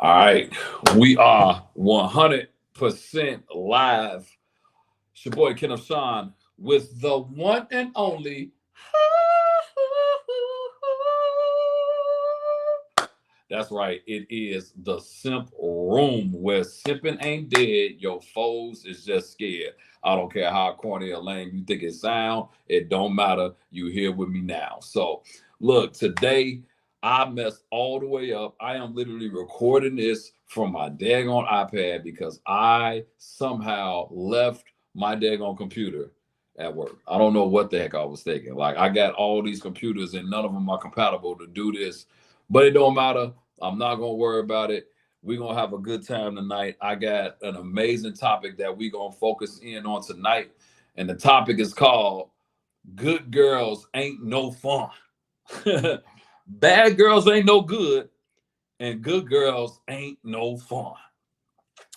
All right, we are 100% live. It's your boy Kenneth Sean with the one and only. That's right, it is the Simp Room where simping ain't dead. Your foes is just scared. I don't care how corny or lame you think it sound. It don't matter. You here with me now. So, look, today I messed all the way up. I am literally recording this from my daggone iPad because I somehow left my daggone computer at work. I don't know what the heck I was thinking. Like, I got all these computers and none of them are compatible to do this, but it don't matter. I'm not gonna worry about it. We're gonna have a good time tonight. I got an amazing topic that we're gonna focus in on tonight. And the topic is called Good Girls Ain't No Fun. Bad girls ain't no good, and good girls ain't no fun.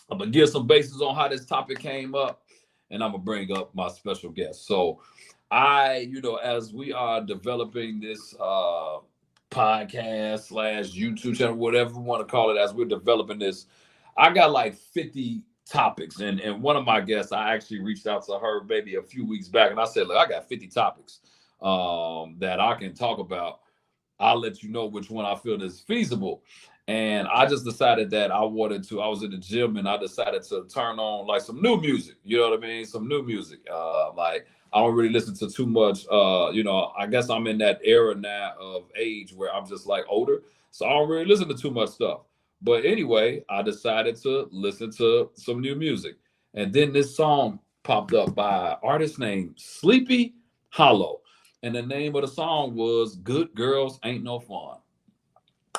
I'm gonna give some bases on how this topic came up, and I'm gonna bring up my special guest. So as we are developing this podcast slash YouTube channel, whatever you want to call it, as we're developing this, I got like 50 topics. And one of my guests, I actually reached out to her maybe a few weeks back, and I said, look, I got 50 topics that I can talk about. I'll let you know which one I feel is feasible. And I just decided that I was in the gym and I decided to turn on like some new music. You know what I mean? Some new music. Like I don't really listen to too much. I guess I'm in that era now of age where I'm just like older. So I don't really listen to too much stuff. But anyway, I decided to listen to some new music. And then this song popped up by an artist named Sleepy Hollow. And the name of the song was Good Girls Ain't No Fun.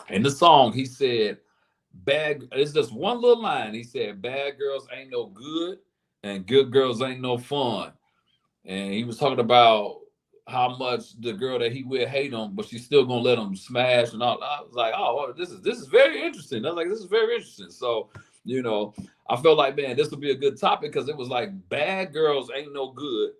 In the song, he said, it's just one little line. He said, bad girls ain't no good and good girls ain't no fun. And he was talking about how much the girl that he with hate him, but she's still gonna let him smash and all. I was like, oh, well, this is very interesting. I was like, this is very interesting. So, I felt like, man, this would be a good topic because it was like bad girls ain't no good,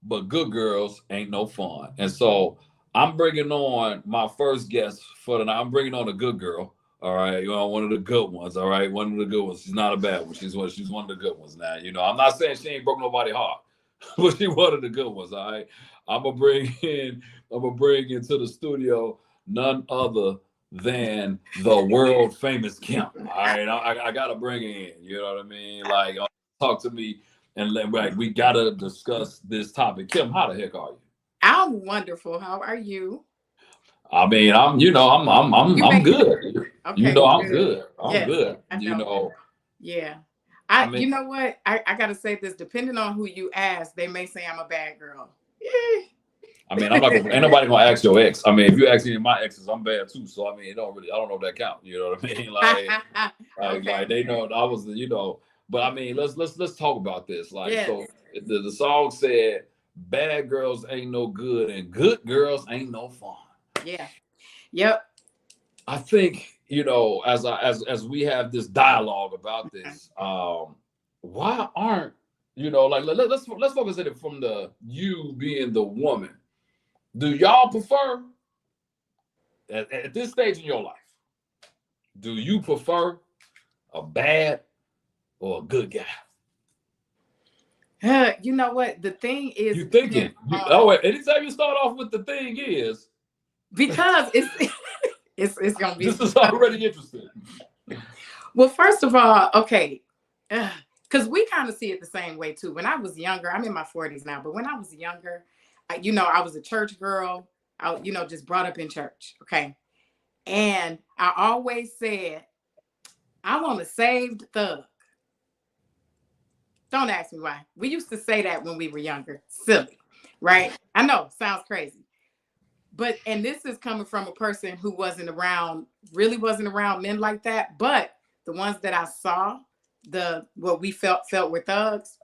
but good girls ain't no fun. And so I'm bringing on my first guest for tonight. I'm bringing on a good girl. All right, one of the good ones. All right, one of the good ones. She's not a bad one. She's one of the good ones. Now, I'm not saying she ain't broke nobody's heart, but she's one of the good ones. All right, I'm gonna bring into the studio none other than the world famous Kim. All right, I gotta bring her in. You know what I mean? Like, talk to me, and like we gotta discuss this topic. Kim, how the heck are you? I'm wonderful. How are you? I mean, I'm good. Okay, I'm good. good. I'm Yes, good. I know. Yeah. I mean, You know what? I gotta say this, depending on who you ask, they may say I'm a bad girl. Yeah. I mean, ain't nobody gonna ask your ex. I mean, if you ask any of my exes, I'm bad too. So I mean, I don't know if that count. You know what I mean? Okay. Like they know I was, But I mean, let's talk about this. Like, Yes. so the song said, "Bad girls ain't no good, and good girls ain't no fun." Yeah. Yep. I think as we have this dialogue about this, why aren't like let's focus on it from the you being the woman. Do y'all prefer at this stage in your life? Do you prefer a bad or a good guy? You know what? The thing is, You thinking? Anytime you start off with the thing is because it's gonna be. This is already interesting. Well, first of all, okay, because we kind of see it the same way too. When I was younger, I'm in my 40s now, but when I was younger, I was a church girl. I, just brought up in church, okay, and I always said, I want a saved thug. Don't ask me why. We used to say that when we were younger. Silly, right? I know, sounds crazy. And this is coming from a person who really wasn't around men like that. But the ones that I saw, what we felt were thugs,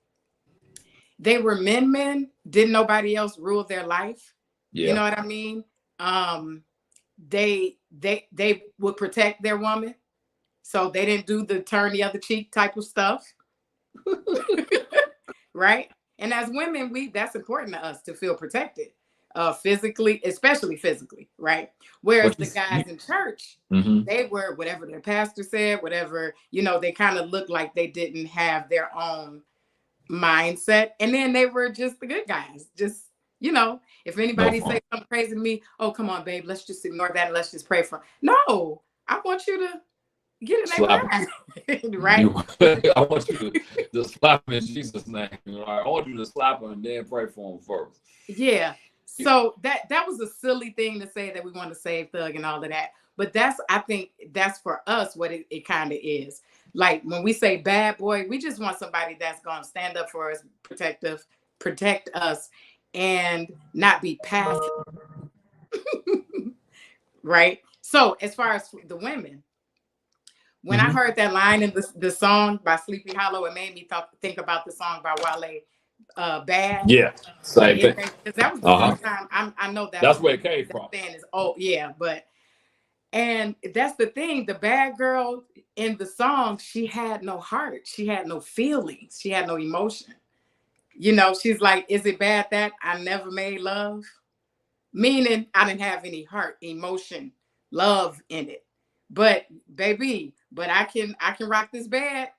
they were men, didn't nobody else rule their life. Yeah. You know what I mean? They would protect their woman. So they didn't do the turn the other cheek type of stuff. Right? And as women, that's important to us to feel protected. physically, especially physically, right? Whereas But the guys in church, mm-hmm. they were whatever their pastor said, whatever, they kind of looked like they didn't have their own mindset. And then they were just the good guys. Just, if anybody say something crazy to me, oh, come on, babe, let's just ignore that and let's just pray for them. No, I want you to get in that right? I want you to slap him in Jesus' name. I want you to slap him and then pray for him first. Yeah. So that was a silly thing to say, that we want to save Thug and all of that. But I think that's for us what it kind of is. Like when we say bad boy, we just want somebody that's going to stand up for us, protect us, and not be passive. Right? So as far as the women, when I heard that line in the song by Sleepy Hollow, it made me think about the song by Wale, Bad. Yeah, same thing. Because that was the first time I know that's where it came from. Is, and that's the thing. The bad girl in the song, she had no heart. She had no feelings. She had no emotion. She's like, is it bad that I never made love? Meaning I didn't have any heart, emotion, love in it. But baby, I can rock this bed.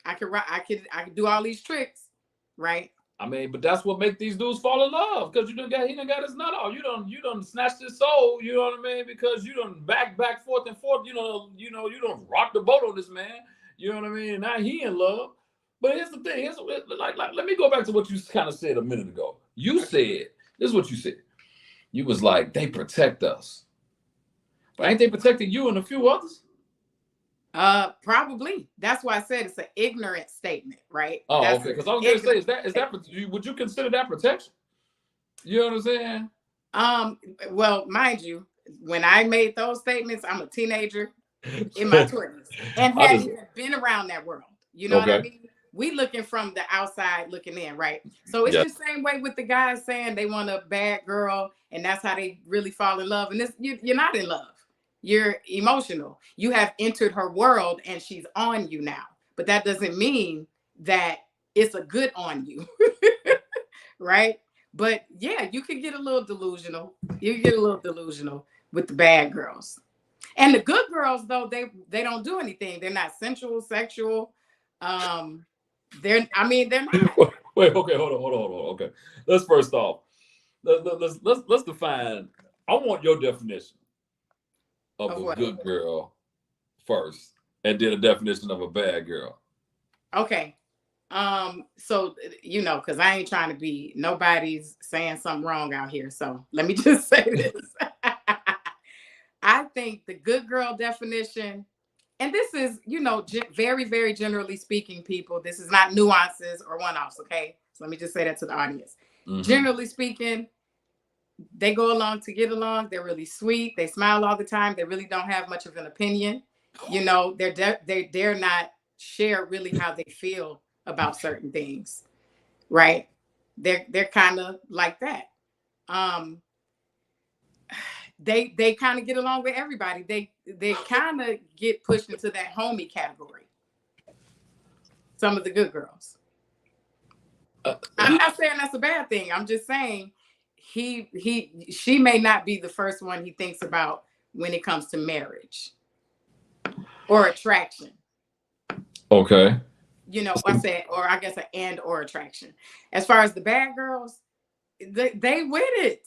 I can do all these tricks, right? I mean, but that's what make these dudes fall in love, because he done got his nut off. You done snatched his soul. You know what I mean? Because you done back forth and forth. You done rock the boat on this man. You know what I mean? Now he in love. But here's the thing. Like let me go back to what you kind of said a minute ago. You said, this is what you said. You was like, they protect us. But ain't they protecting you and a few others? Probably. That's why I said it's an ignorant statement, right? Oh, okay. Because I was going to say, is that would you consider that protection? You know what I'm saying? Well, mind you, when I made those statements, I'm a teenager in my 20s and hadn't even been around that world. You know what I mean? We looking from the outside looking in, right? So it's the same way with the guys saying they want a bad girl and that's how they really fall in love. And you're not in love. You're emotional. You have entered her world and she's on you now. But that doesn't mean that it's a good on you. Right? But yeah, you can get a little delusional. You can get a little delusional with the bad girls. And the good girls, though, they don't do anything. They're not sensual, sexual. They're not. Wait, okay, hold on. Okay. Let's first off, let's define. I want your definition of a good girl first, and then a definition of a bad girl. Okay. So because I ain't trying to be nobody's saying something wrong out here. So let me just say this. I think the good girl definition, and this is, very, very generally speaking, people, this is not nuances or one-offs, okay? So let me just say that to the audience. Mm-hmm. Generally speaking, they go along to get along. They're really sweet. They smile all the time. They really don't have much of an opinion. They dare not share really how they feel about certain things, right? They're kind of like that. They kind of get along with everybody. They kind of get pushed into that homie category. Some of the good girls. I'm not saying that's a bad thing. I'm just saying she may not be the first one he thinks about when it comes to marriage or attraction. Okay. I guess an and or attraction. As far as the bad girls, they with it.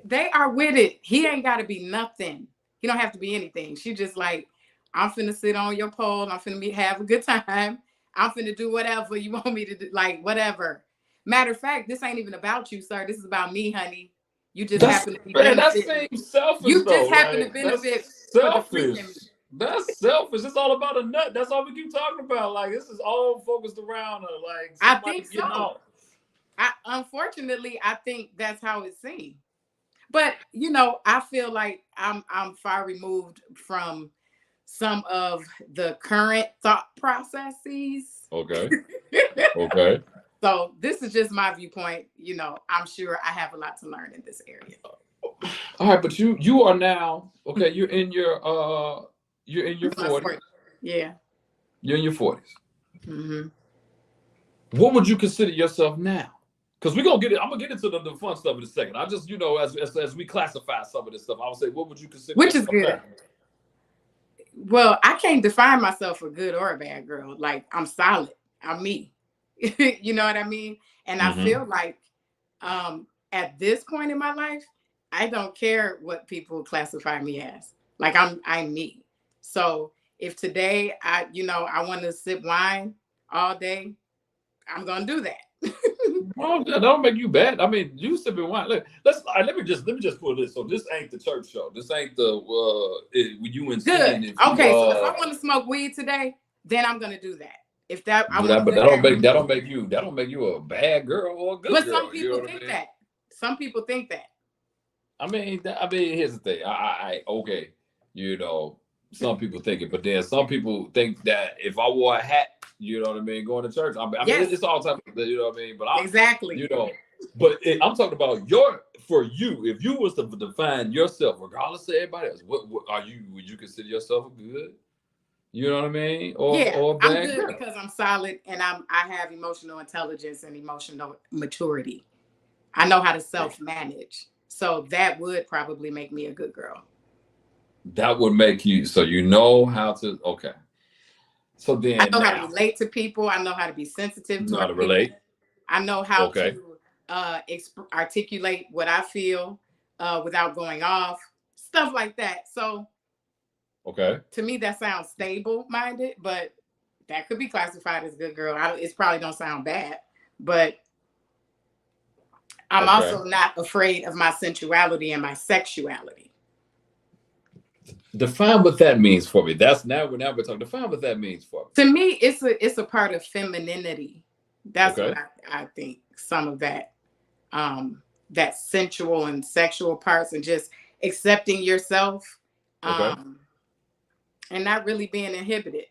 They are with it. He ain't got to be nothing. He don't have to be anything. She just like, I'm finna sit on your pole. I'm finna have a good time. I'm finna do whatever you want me to do. Like, whatever. Matter of fact, this ain't even about you, sir. This is about me, honey. You just happen to be benefiting. That seems selfish. You just happen to benefit. Selfish. That's selfish. It's all about a nut. That's all we keep talking about. Like, this is all focused around like. I think so. Unfortunately, I think that's how it seems. But I feel like I'm far removed from some of the current thought processes. Okay. Okay. So this is just my viewpoint. I'm sure I have a lot to learn in this area. All right, but you are now okay. You're in your 40s. Yeah. You're in your 40s. Mm-hmm. What would you consider yourself now? Because we're gonna get it. I'm gonna get into the fun stuff in a second. I just, as we classify some of this stuff, I would say, what would you consider? Which is good. Well, I can't define myself a good or a bad girl. Like, I'm solid. I'm me. You know what I mean? And I feel like at this point in my life, I don't care what people classify me as. Like, I'm me. So if today I want to sip wine all day, I'm gonna do that. Well, that don't make you bad. I mean, you sipping wine. Let me just put this. So this ain't the church show. This ain't the you and good. Okay, so if I want to smoke weed today, then I'm gonna do that. If that don't make you a bad girl or a good girl. But some people think that. Some people think that. I mean, here's the thing. Okay, some people think it, but then some people think that if I wore a hat, going to church. I mean, it's all type of, But exactly. But I'm talking about for you. If you was to define yourself, regardless of everybody else, what are you? Would you consider yourself good? You know what I mean? Or bad I'm good girl? because I'm solid and I have emotional intelligence and emotional maturity. I know how to self-manage. So that would probably make me a good girl. That would make you, so you know how to, okay. So then I know how to relate to people. I know how to be sensitive to how to relate. I know how to articulate what I feel without going off, stuff like that. So to me, that sounds stable-minded, but that could be classified as good girl. It probably don't sound bad, but I'm also not afraid of my sensuality and my sexuality. Define what that means for me. Now we're talking. Define what that means for me. To me, it's a part of femininity. That's what I think. Some of that, that sensual and sexual parts, and just accepting yourself, and not really being inhibited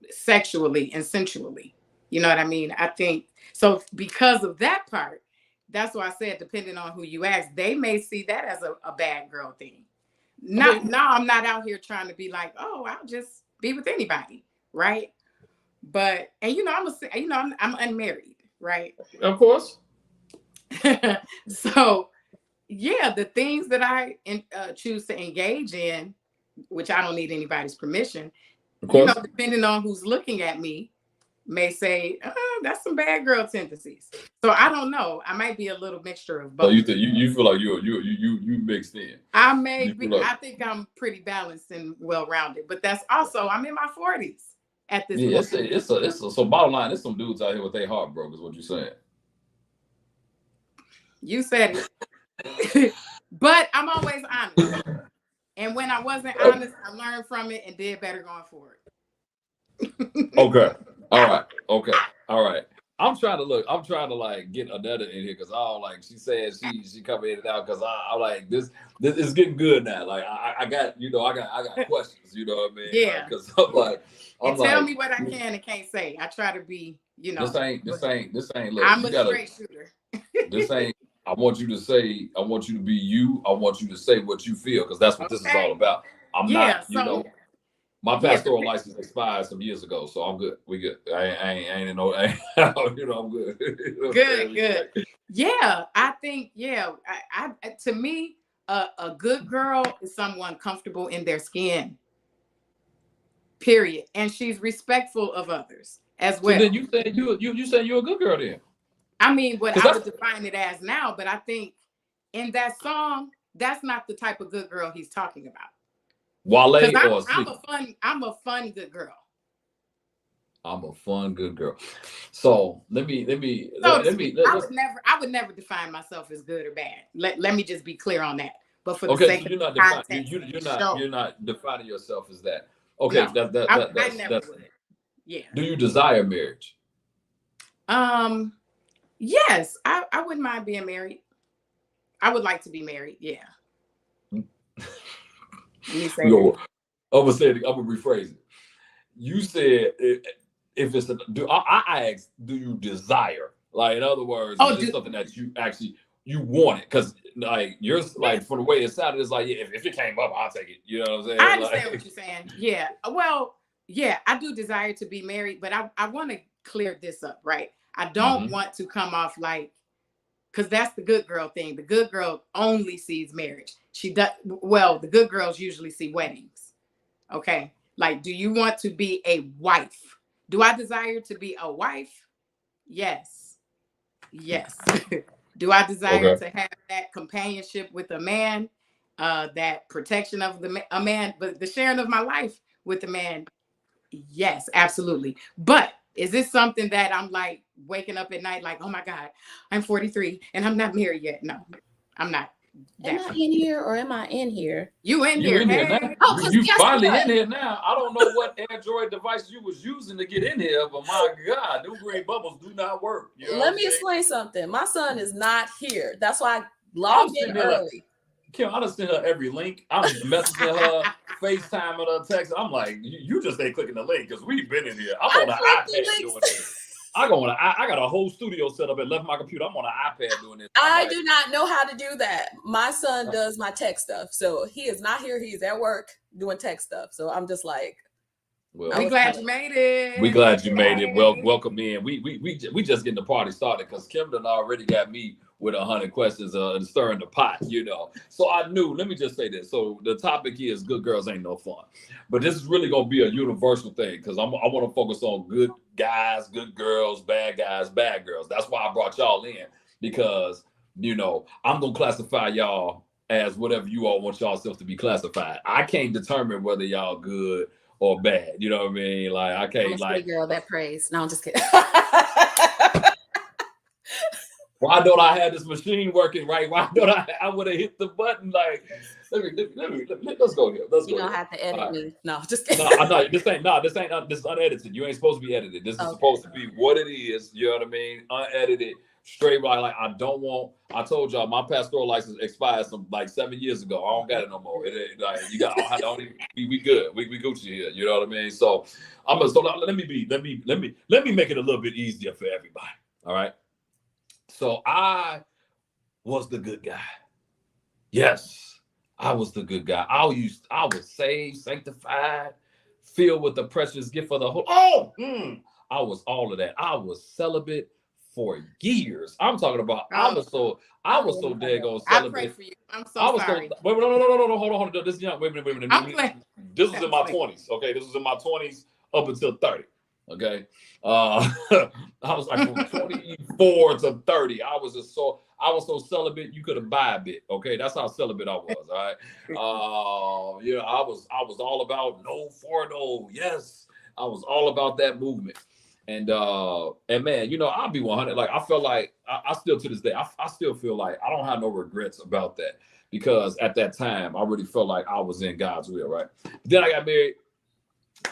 sexually and sensually. You know what I mean? I think so because of that part. That's why I said, depending on who you ask, they may see that as a bad girl thing. I'm not out here trying to be like, oh, I'll just be with anybody, right? But I'm unmarried, right? Of course. So yeah, the things that I choose to engage in, which I don't need anybody's permission, of course, depending on who's looking at me, may say, that's some bad girl tendencies. So I don't know. I might be a little mixture of both. So you feel like you mixed in. I think I'm pretty balanced and well-rounded, but that's also, I'm in my 40s at this point. So bottom line, there's some dudes out here with their heart broke, is what you're saying. You said it. But I'm always honest. And when I wasn't honest, I learned from it and did better going forward. Okay. All right. Okay. All right. I'm trying to like get Annetta in here because she said she coming in and out because I'm like this is getting good now. Like I got questions, you know what I mean? Yeah. Because tell me what I can and can't say. I try to be, This ain't look, I'm a straight shooter. This ain't I want you to be you. I want you to say what you feel because that's what this is all about. I'm not, my pastoral license expired some years ago, so I'm good. We good. I ain't no, I'm good. Good. Yeah, I think, I to me, a good girl is someone comfortable in their skin. Period. And she's respectful of others as well. So then you saying you're a good girl then? I mean, what I would define it as now, but I think in that song, that's not the type of good girl he's talking about. Wale I'm a fun good girl. I'm a fun good girl. So I would never define myself as good or bad. Let me just be clear on that. But for the sake of context, you're not defining yourself as that. Okay, no, I never would. Yeah. Do you desire marriage? Yes, I wouldn't mind being married. I would like to be married. Yeah. I'm gonna rephrase it. You said if it's I asked, do you desire? Like, in other words, is this something that you want it? Because like you're like, from the way it sounded, it's like, if it came up, I'll take it. You know what I'm saying? I understand what you're saying. Yeah. Well, yeah, I do desire to be married, but I want to clear this up, right? I don't want to come off like because that's the good girl thing. The good girl only sees marriage. She does well. The good girls usually see weddings. Okay, like, do you want to be a wife? Do I desire to be a wife? Yes. Yes. Do I desire Okay. to have that companionship with a man, that protection of a man, but the sharing of my life with a man? Yes, absolutely. But is this something that I'm like waking up at night like, oh my God, I'm 43 and I'm not married yet? No, I'm not. Am I in here or am I in here? You in You here? in here Hey. now? Oh, because You guess finally what? in here now. I don't know what Android device you was using to get in here, but my God, them green bubbles do not work. You know Let me explain something. My son is not here. That's why I I'm logged sitting in there like, early. Kim, I done sent her every link. I'm messaging her, FaceTiming her, text. I'm like, you just ain't clicking the link because we've been in here. I'm on an clicked the iPad doing links. this. I got a whole studio set up and left my computer. I'm on an iPad doing this. I like, do not know how to do that. My son does my tech stuff. So he is not here. He's at work doing tech stuff. So I'm just like, well, We glad you made it. we glad you made it. Well, welcome in. We just getting the party started because Kimberly already got me with 100 questions and stirring the pot, you know. So I knew. Let me just say this. So the topic is good girls ain't no fun, but this is really gonna be a universal thing because I want to focus on good guys, good girls, bad guys, bad girls. That's why I brought y'all in because you know I'm gonna classify y'all as whatever you all want yourselves to be classified. I can't determine whether y'all good or bad. You know what I mean? Like I can't I'm a like sweet girl that prays. No, I'm just kidding. why don't I have this machine working right? Why don't I would have hit the button like let's go here. Let's You go. don't have to edit me. No, just No, kidding. I know this is unedited. You ain't supposed to be edited. This is supposed to be what it is. You know what I mean? Unedited, straight right. Like I told y'all my pastoral license expired some like 7 years ago. I don't got it no more. Like you got I don't even, we good. We Gucci here. You know what I mean? So let me make it a little bit easier for everybody. All right. So I was the good guy. Yes, I was the good guy. I was saved, sanctified, filled with the precious gift of the whole. I was all of that. I was celibate for years. I'm talking about. I was so daggone celibate. I pray for you. I'm so sorry. Wait, no. Hold on. This is young. Wait a minute. This was in my 20s. Okay, this was in my 20s up until 30. Okay, I was like from 24 to 30. I was so celibate you couldn't buy a bit. Okay, that's how celibate I was. All right, I was all about no for no. Yes, I was all about that movement. And man, I'll be 100. Like I felt like I still to this day, I still feel like I don't have no regrets about that because at that time I really felt like I was in God's will. Right. Then I got married.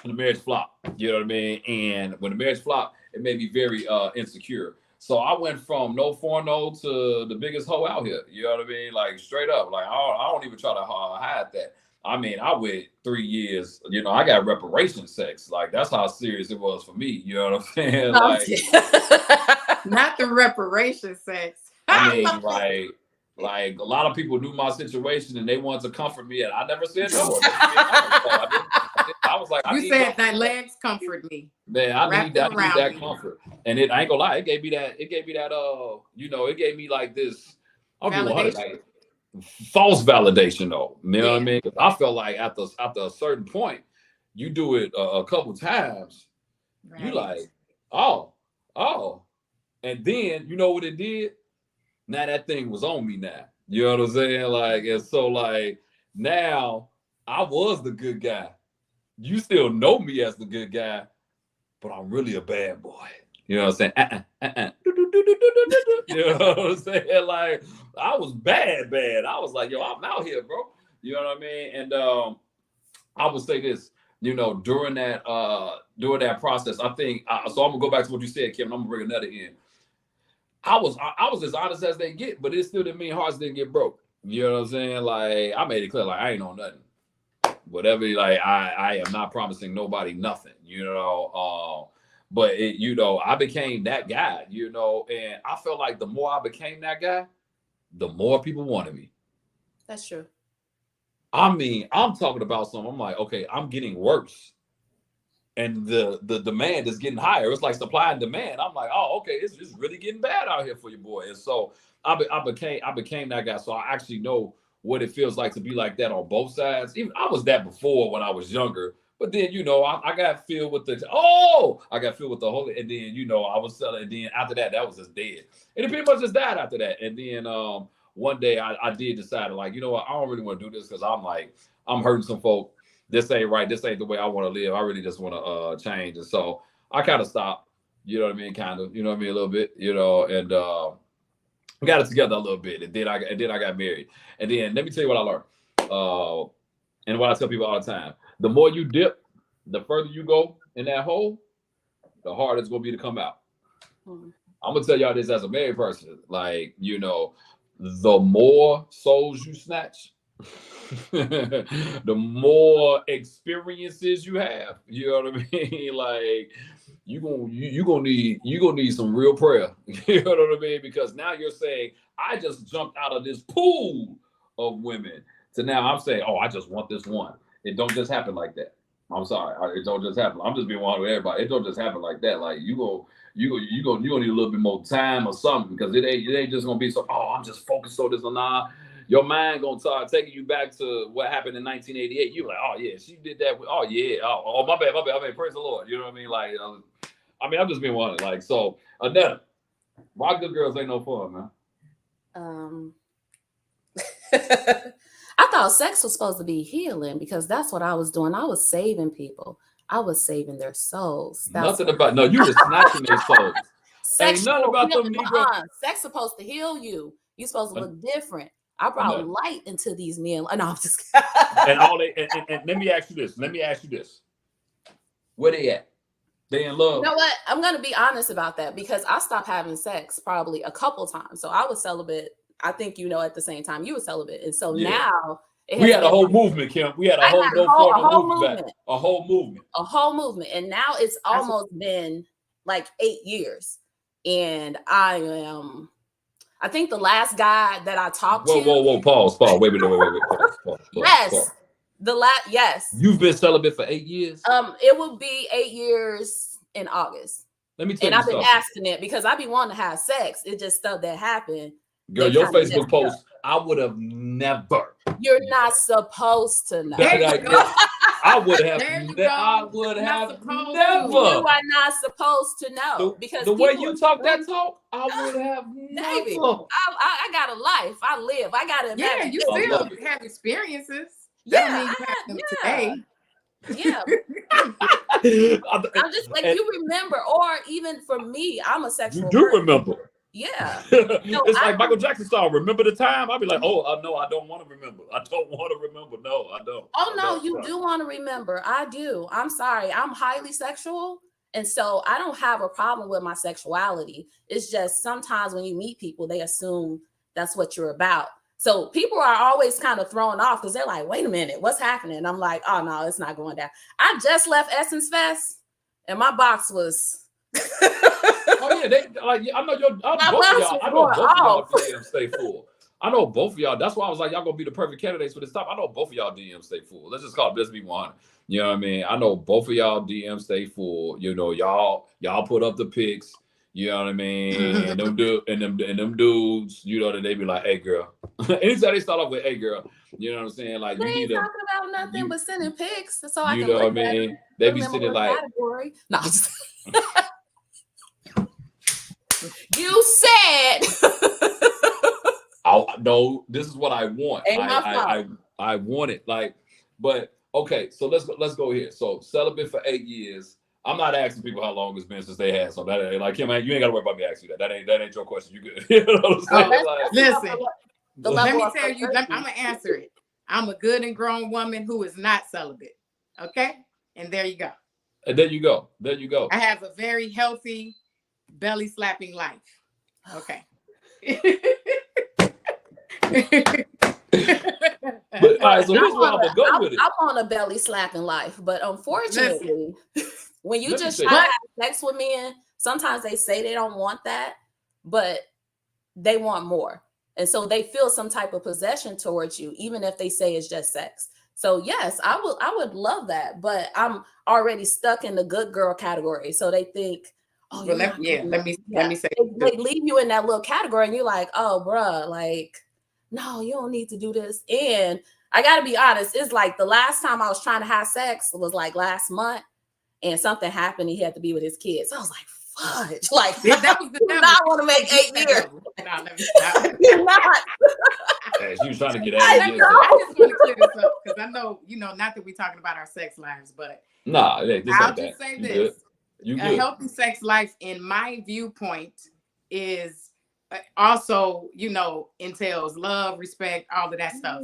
And the marriage flopped, you know what I mean? And when the marriage flopped, it made me very insecure. So I went from no for no to the biggest hoe out here. You know what I mean? Like straight up. Like I don't even try to hide that. I mean, I went 3 years. I got reparation sex. Like that's how serious it was for me. You know what I'm saying? Like not the reparation sex. I mean, like a lot of people knew my situation and they wanted to comfort me, and I never said no. I was like, you said that legs comfort me. Man, I need that comfort. And I ain't gonna lie, it gave me that, it gave me like this, like, false validation though. You know what I mean? I felt like after a certain point, you do it a couple times, you like, oh. And then you know what it did? Now that thing was on me now. You know what I'm saying? Like, and so like now I was the good guy. You still know me as the good guy, but I'm really a bad boy. You know what I'm saying? You know what I'm saying? Like I was bad. I was like, yo, I'm out here, bro. You know what I mean? And I would say this, during that process, I think so I'm gonna go back to what you said, Kim, and I'm gonna bring Annetta in. I was as honest as they get, but it still didn't mean hearts didn't get broke. You know what I'm saying? Like I made it clear, like I ain't on nothing. Whatever, like I am not promising nobody nothing, but I became that guy, and I felt like the more I became that guy, the more people wanted me. That's true. I mean, I'm talking about something. I'm like, okay, I'm getting worse. and the demand is getting higher. It's like supply and demand. I'm like, oh, okay, it's really getting bad out here for your boy. And so I became that guy. So I actually know what it feels like to be like that on both sides. Even I was that before when I was younger. But then, I got filled with I got filled with the Holy, and then, I was selling, and then after that, that was just dead. And it pretty much just died after that. And then one day I did decide, like, you know what, I don't really want to do this because I'm hurting some folk. This ain't right. This ain't the way I want to live. I really just want to change. And so I kind of stopped, you know what I mean? Kind of, you know what I mean? A little bit, and got it together a little bit. And then I got married. And then let me tell you what I learned. And what I tell people all the time, the more you dip, the further you go in that hole, the harder it's going to be to come out. Mm-hmm. I'm going to tell y'all this as a married person. Like, the more souls you snatch, the more experiences you have. You know what I mean? Like, you gonna need some real prayer. You know what I mean? Because now you're saying, I just jumped out of this pool of women. So now I'm saying, oh, I just want this one. It don't just happen like that. I'm sorry, it don't just happen. I'm just being honest with everybody. It don't just happen like that. Like you gonna need a little bit more time or something, because it ain't just gonna be so. Oh, I'm just focused on this or nah. Your mind gonna start taking you back to what happened in 1988. You like, oh yeah, she did that. Oh yeah. Oh my bad. I mean, praise the Lord. You know what I mean? Like, I'm just being honest. Like, so Annetta, why good girls ain't no fun, man? I thought sex was supposed to be healing, because that's what I was doing. I was saving people. I was saving their souls. Nothing about you were snatching their souls. Ain't nothing about them Negroes. Sex supposed to heal you. You're supposed to look different. I brought light into these men. No, I'm just and let me ask you this. Where they at? They in love. You know what? I'm gonna be honest about that, because I stopped having sex probably a couple times. So I was celibate. I think at the same time you were celibate, and so now we had a whole movement, Kim. We had a whole movement, and now it's almost been like 8 years, and I think the last guy that I talked to. Whoa! Pause. Wait. Pause. Yes, yes. You've been celibate for 8 years. It will be 8 years in August. Let me tell you something. And I've been asking it because I be wanting to have sex. It just stuff that happened. Girl, your Facebook post, I would have never. You're not supposed to know. I would have never. You are not supposed to know, because the way you talk that talk, I would have never. Baby, I got a life. I live. I got to. Yeah, you still have experiences. Yeah, today. Yeah. I'm just like, you remember, or even for me, I'm a sexual. You do remember. Yeah. It's like Michael Jackson song, remember the time? I'll be like, oh, no, I don't want to remember. I don't want to remember. No, I don't. Oh, no, you do want to remember. I do. I'm sorry. I'm highly sexual. And so I don't have a problem with my sexuality. It's just sometimes when you meet people, they assume that's what you're about. So people are always kind of thrown off because they're like, wait a minute, what's happening? And I'm like, oh, no, it's not going down. I just left Essence Fest and my box was... Oh yeah, I know both of y'all DMs stay full. I know both of y'all. That's why I was like, y'all gonna be the perfect candidates for this stuff. I know both of y'all DMs stay full. Let's just call it, let's be one. You know what I mean? I know both of y'all DMs stay full. Y'all put up the pics. You know what I mean? And them dudes, that they be like, hey girl. Anytime they start off with, hey girl, you know what I'm saying? Like, they you ain't talking about nothing but sending pics, so I can. You know what I mean? They be sitting like. Category. No. You said. No, this is what I want. I want it. Like, but okay, so let's go here. So celibate for 8 years. I'm not asking people how long it's been since they had. So that ain't like, Kim, man, you ain't gotta worry about me asking you that. That ain't your question. You good? You know what I'm saying? Listen, let me tell you. I'm gonna answer it. I'm a good and grown woman who is not celibate. Okay, and there you go. And there you go. I have a very healthy belly slapping life. Okay. But all right, so here's where I'm gonna go with it. I want a belly slapping life, but unfortunately, when you just try to have sex with men, sometimes they say they don't want that, but they want more. And so they feel some type of possession towards you, even if they say it's just sex. So yes, I would love that, but I'm already stuck in the good girl category. So they think, oh, Well, you're let, not yeah, good let enough. me say They leave you in that little category, and you're like, oh, bruh, like, no, you don't need to do this. And I gotta be honest, it's like the last time I was trying to have sex was like last month, and something happened. He had to be with his kids. So I was like, fudge, like that was the I do devil. not want to make 8 years. No, let me stop. I do not. Hey, she was trying to get I at it. just want to clear this up because I know, not that we're talking about our sex lives, but Nah, this I'll ain't just that. say You this. good? You A good? healthy sex life, in my viewpoint, is also, entails love, respect, all of that stuff.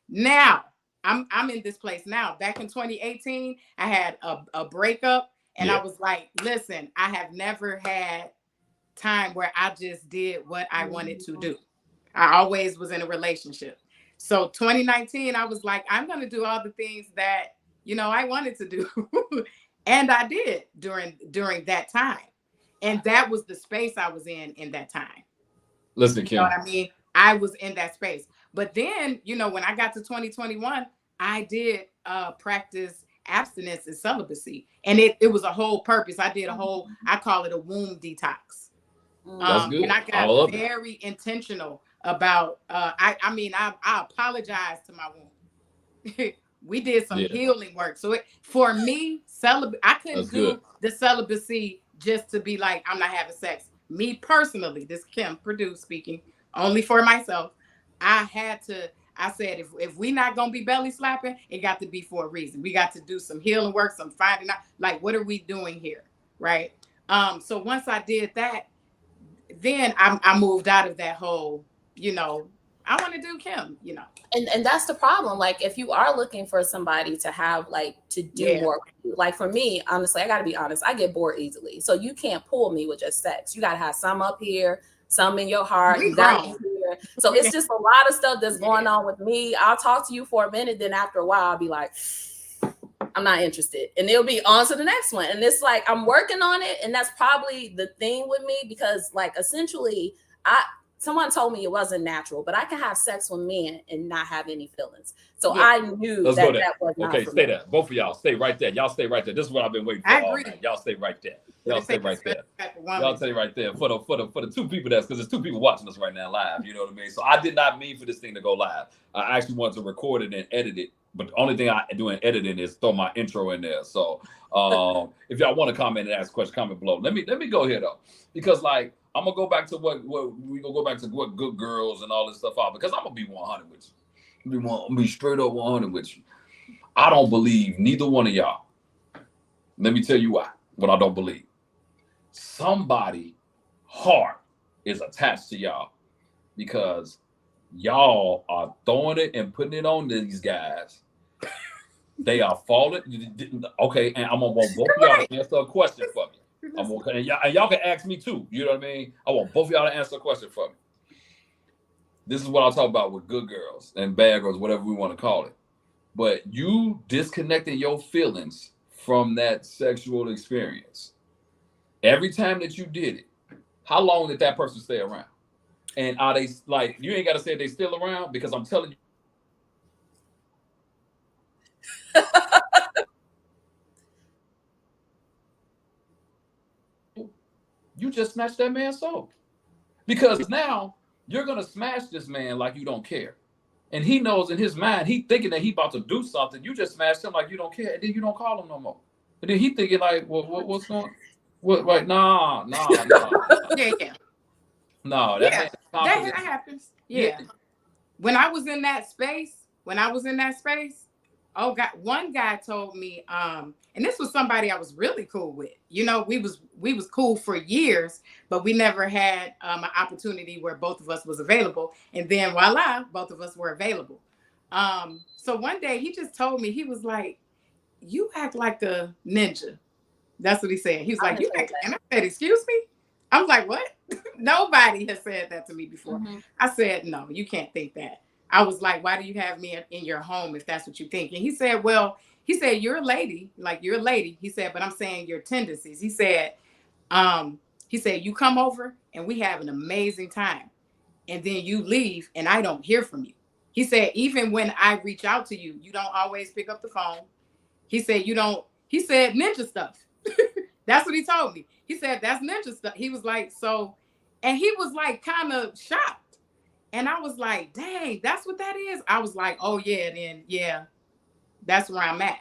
Now, I'm in this place now. Back in 2018, I had a breakup, and I was like, listen, I have never had time where I just did what I wanted to do. I always was in a relationship. So 2019, I was like, I'm going to do all the things that, I wanted to do. And I did during that time. And that was the space I was in that time. Listen, Kim. You know what I mean? I was in that space. But then, when I got to 2021, I did practice abstinence and celibacy. And it was a whole purpose. I did I call it a womb detox. That's good. And I got very intentional about, I apologize to my womb. We did some healing work. So for me, I couldn't do the celibacy just to be like, I'm not having sex. Me personally, this Kim Perdue speaking, only for myself. I said, if we not going to be belly slapping, it got to be for a reason. We got to do some healing work, some finding out, like, what are we doing here? Right. So once I did that, then I moved out of that whole, I want to do Kim, And that's the problem. Like, if you are looking for somebody to have, like, to do more, like for me, honestly, I got to be honest, I get bored easily. So you can't pull me with just sex. You got to have some up here, some in your heart. You got here. So it's just a lot of stuff that's going on with me. I'll talk to you for a minute. Then after a while, I'll be like, I'm not interested. And it'll be on to the next one. And it's like, I'm working on it. And that's probably the thing with me, because like, essentially, someone told me it wasn't natural, but I can have sex with men and not have any feelings. So I knew that was not okay, stay there. Both of y'all stay right there. Y'all stay right there. This is what I've been waiting for all night. Y'all stay right there. Y'all stay right there. Y'all stay right there for the two people because there's two people watching us right now live. You know what I mean? So I did not mean for this thing to go live. I actually wanted to record it and edit it. But the only thing I do in editing is throw my intro in there. So if y'all want to comment and ask a question, comment below. Let me go here though, because like I'm gonna go back to what good girls and all this stuff are, because I'm gonna be 100 with you. I'm gonna be straight up 100 with you. I don't believe neither one of y'all. Let me tell you why. What I don't believe. Somebody heart is attached to y'all because y'all are throwing it and putting it on these guys. They are falling. Okay, and I'm gonna want both of y'all to answer a question for me. And y'all can ask me too. You know what I mean? I want both of y'all to answer a question for me. This is what I'll talk about with good girls and bad girls, whatever we want to call it. But you disconnected your feelings from that sexual experience. Every time that you did it, how long did that person stay around? And are they like, you ain't got to say they still around, because I'm telling you, you just smashed that man's soul. Because now you're going to smash this man like you don't care. And he knows in his mind, he thinking that he about to do something. You just smashed him like you don't care. And then you don't call him no more. And then he thinking like, well, what's going on? What, right? Nah. Yeah. No, that happens. Yeah. When I was in that space, oh God, one guy told me, and this was somebody I was really cool with. We was cool for years, but we never had an opportunity where both of us was available. And then voila, both of us were available. So one day he just told me, he was like, "You act like a ninja." That's what he said. He was like, "You act," and I said, "Excuse me?" I was like, "What?" Nobody has said that to me before. Mm-hmm. I said, "No, you can't think that." I was like, "Why do you have me in your home if that's what you think?" And he said, "Well," he said, "You're a lady, like you're a lady." He said, "But I'm saying your tendencies." He said, "You come over and we have an amazing time, and then you leave and I don't hear from you." He said, even when I reach out to you, you don't always pick up the phone. He said, he said ninja stuff. That's what he told me. He said, that's ninja stuff. He was like, so, and he was like kind of shocked. And I was like, dang, that's what that is. I was like, oh yeah, then yeah, that's where I'm at.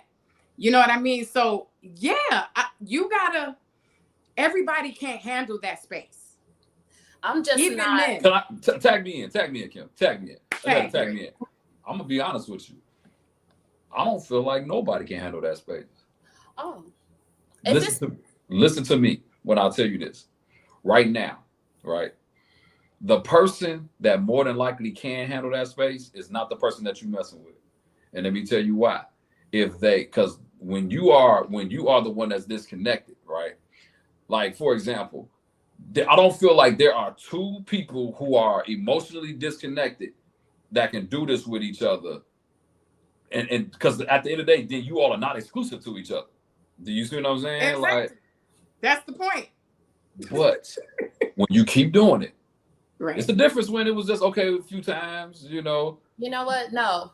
You know what I mean? So yeah, everybody can't handle that space. I'm just Even not. men. Can I tag me in, Kim. Tag me in. I'm gonna be honest with you. I don't feel like nobody can handle that space. Oh. Listen to me when I tell you this. Right now, right? The person that more than likely can handle that space is not the person that you're messing with. And let me tell you why. Because when you are the one that's disconnected, right? Like, for example, I don't feel like there are two people who are emotionally disconnected that can do this with each other. And because at the end of the day, then you all are not exclusive to each other. Do you see what I'm saying? Exactly. Like, that's the point. But when you keep doing it, right? It's the difference when it was just okay a few times, you know. You know what? No,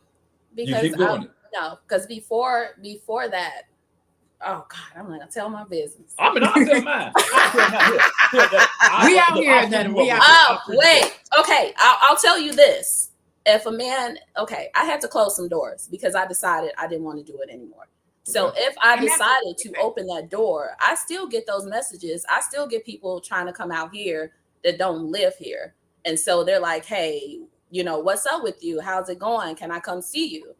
because you keep doing it. No, because before that. Oh God, I'm not gonna tell my business. I mean, I'll tell mine. We out here, then we out. Oh wait, okay. I'll tell you this. If a man, okay, I had to close some doors because I decided I didn't want to do it anymore. So if I decided to open that door, I still get those messages. I still get people trying to come out here that don't live here, and so they're like, "Hey, you know, what's up with you? How's it going? Can I come see you?"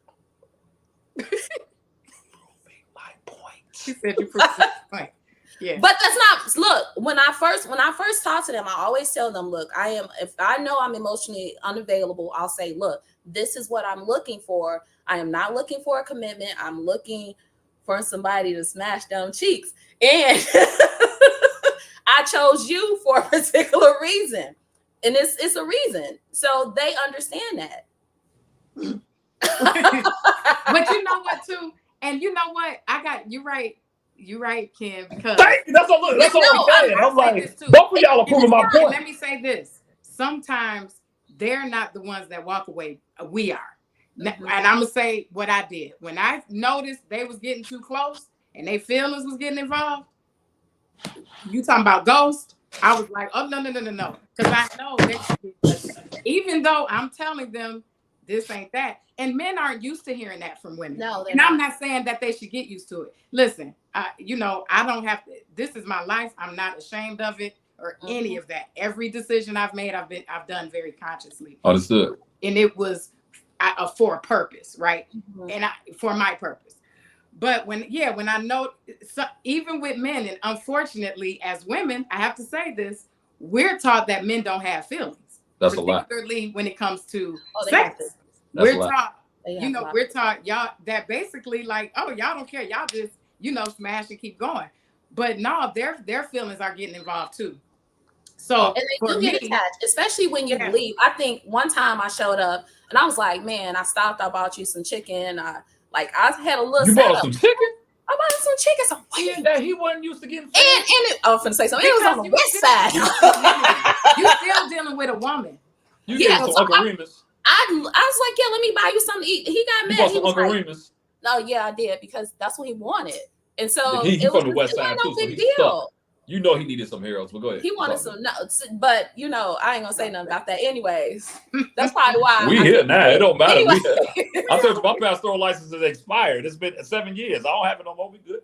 She said you proved my point. Yeah. But that's not, look, when I first talk to them, I always tell them, look, if I know I'm emotionally unavailable, I'll say, look, this is what I'm looking for. I am not looking for a commitment. I'm looking for somebody to smash them cheeks. And I chose you for a particular reason. And it's a reason. So they understand that. But you know what, too? And you know what? You're right, Kim. Because that's all I'm saying. I'm like, both of y'all are proving my point. Let me say this. Sometimes they're not the ones that walk away. We are. Mm-hmm. And I'm going to say what I did. When I noticed they was getting too close and their feelings was getting involved, you talking about ghost, I was like, oh, no. Because I know that even though I'm telling them this ain't that. And men aren't used to hearing that from women. No, and I'm not saying that they should get used to it. Listen, I don't have to. This is my life. I'm not ashamed of it or any of that. Every decision I've made, I've done very consciously. Understood. And it was for a purpose, right? Mm-hmm. And for my purpose. But when I know, even with men, and unfortunately, as women, I have to say this: we're taught that men don't have feelings. That's a lot. Particularly when it comes to sex. We're taught y'all that basically like, oh, y'all don't care. Y'all just, smash and keep going. But no, their feelings are getting involved too. So and they do get attached, especially when you leave. I think one time I showed up and I was like, man, I stopped. I bought you some chicken. I had a little. You bought some chicken? I bought some chicken. Some chicken that he wasn't used to getting. I was gonna say something. It was on the west side. You still dealing with a woman. You get some Uncle Remus. I was like, yeah, let me buy you something to eat. He got mad. He was Uncle Remus. No, yeah, I did because that's what he wanted. And so he from the west side too, so he's stuck. You know he needed some heroes, but go ahead. He wanted some, but I ain't gonna say nothing about that. Anyways, that's probably why. We here now. It don't matter. Anyway. I told you my pastoral license is expired. It's been 7 years. I don't have it no more. We good.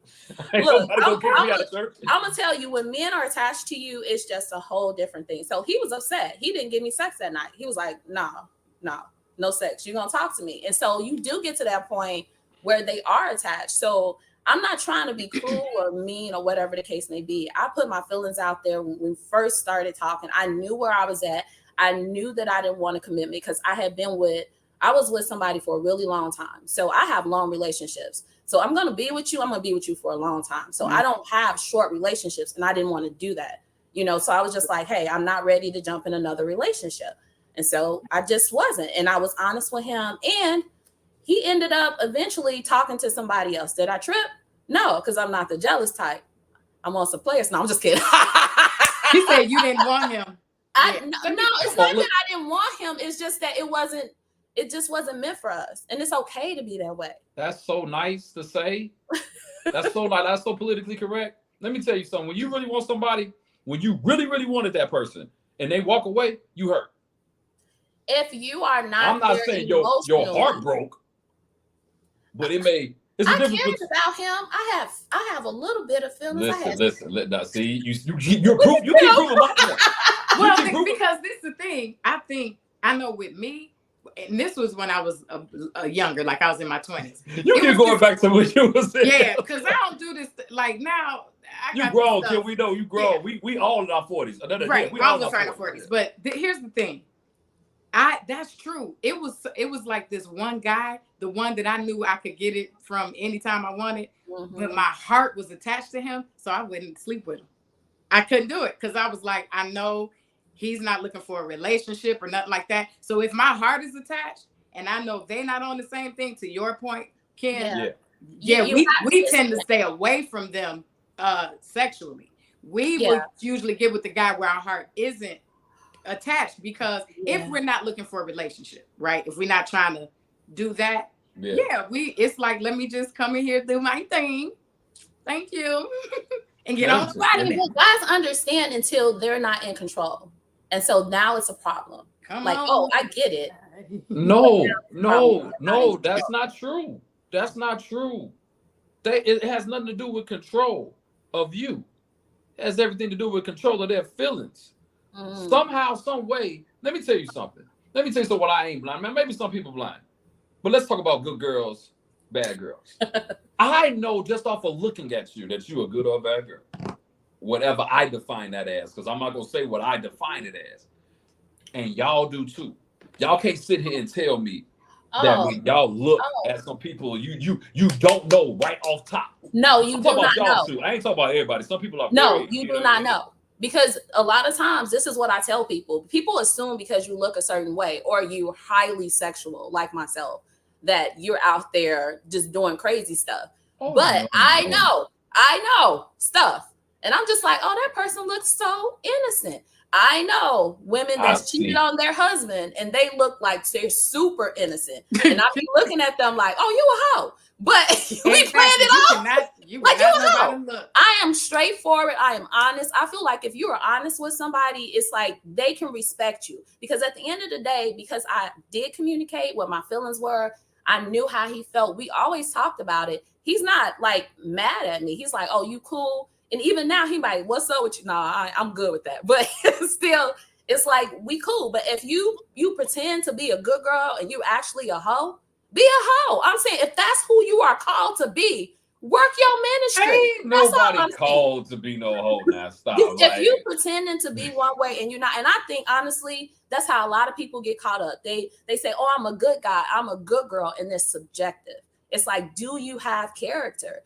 Look, I'm gonna tell you, when men are attached to you, it's just a whole different thing. So he was upset. He didn't give me sex that night. He was like, no sex. You're gonna talk to me. And so you do get to that point where they are attached. So I'm not trying to be cruel or mean or whatever the case may be. I put my feelings out there when we first started talking. I knew where I was at. I knew that I didn't want a commitment because I was with somebody for a really long time. So I have long relationships. So I'm going to be with you. I'm going to be with you for a long time. So I don't have short relationships and I didn't want to do that. So I was just like, hey, I'm not ready to jump in another relationship. And so I just wasn't. And I was honest with him. And he ended up eventually talking to somebody else. Did I trip? No, because I'm not the jealous type. I'm on some players. No, I'm just kidding. He said you didn't want him. No, it's not that I didn't want him. It's just that it wasn't it just wasn't meant for us. And it's okay to be that way. That's so nice to say. That's so like that's so politically correct. Let me tell you something. When you really want somebody, when you really, really wanted that person and they walk away, you hurt. If you are not, I'm not saying your heart broke, but it's a I difference. cared about him. I have a little bit of feelings. Listen. Now, see, you keep proving my point. Well, because this is the thing. I know with me, and this was when I was a younger, like I was in my 20s. You keep going back to what you was saying. Yeah, because I don't do this like now. You grown, Kim. We know you grown. Yeah. We all in our 40s. Right. We all in our 40s. But here's the thing. That's true. It was like this one guy, the one that I knew I could get it from anytime I wanted, but my heart was attached to him, so I wouldn't sleep with him. I couldn't do it because I was like, I know he's not looking for a relationship or nothing like that. So if my heart is attached and I know they're not on the same thing, to your point, Ken, we tend to stay away from them sexually. We would usually get with the guy where our heart isn't attached, because if we're not looking for a relationship, right? If we're not trying to do that, it's like, let me just come in here, do my thing. Thank you. And get on the body. Guys understand until they're not in control. And so now it's a problem. Oh, I get it. No, that's not true. That's not true. It has nothing to do with control of you. It has everything to do with control of their feelings. Somehow, some way, let me tell you something. What I ain't blind. Man, maybe some people blind. But let's talk about good girls, bad girls. I know just off of looking at you that you're a good or a bad girl. Whatever I define that as, because I'm not going to say what I define it as. And y'all do too. Y'all can't sit here and tell me that when y'all look at some people, you don't know right off top. No, you do not know. Too. I ain't talking about everybody. Some people are. No, you do not know. Because a lot of times, this is what I tell people. People assume because you look a certain way or you highly sexual, like myself, that you're out there just doing crazy stuff. But I know stuff. And I'm just like, oh, that person looks so innocent. I know women that's cheated on their husband and they look like they're super innocent. And I be looking at them like, oh, you a hoe. But we playing it off. You a hoe. I am straightforward. I am honest. I feel like if you are honest with somebody, it's like they can respect you. Because at the end of the day, because I did communicate what my feelings were, I knew how he felt. We always talked about it. He's not like mad at me. He's like, oh, you cool? And even now he might, what's up with you? No, I'm good with that. But still, it's like, we cool. But if you pretend to be a good girl and you actually a hoe, be a hoe. I'm saying, if that's who you are called to be, work your ministry. Ain't nobody called to be no hoe now. Stop. If you pretending to be one way and you're not, and I think honestly, that's how a lot of people get caught up. They say, oh, I'm a good guy, I'm a good girl, and it's subjective. It's like, do you have character?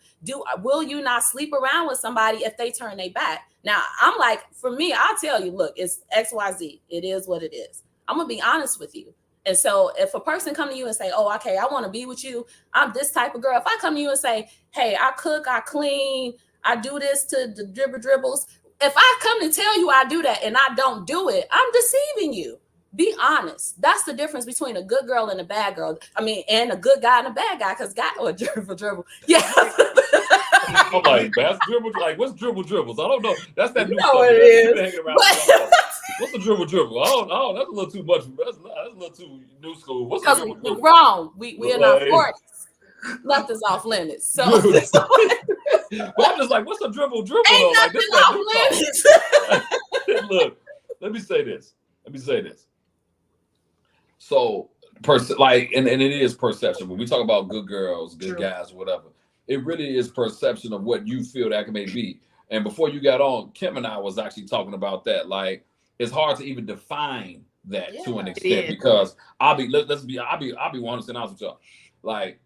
Will you not sleep around with somebody if they turn their back? Now, I'm like, for me, I'll tell you, look, it's XYZ. It is what it is. I'm going to be honest with you. And so if a person come to you and say, oh, okay, I want to be with you, I'm this type of girl. If I come to you and say, hey, I cook, I clean, I do this to the dribbles. If I come to tell you I do that and I don't do it, I'm deceiving you. Be honest. That's the difference between a good girl and a bad girl. I mean, and a good guy and a bad guy, because dribble. Yeah. I'm like, that's dribble. Like, what's dribbles? I don't know. That's that new stuff. It is. What's a dribble? Oh, that's a little too much. That's a little too new school. What's a dribble? We're wrong. We in our 40s. Nothing's off limits. So but I'm just like, what's a dribble? Ain't nothing off limits. Look, let me say this. So, and it is perception. When we talk about good girls, good guys, whatever, it really is perception of what you feel that may be. And before you got on, Kim and I was actually talking about that. Like, it's hard to even define that to an extent, because I'll be 100% honest with y'all. Like,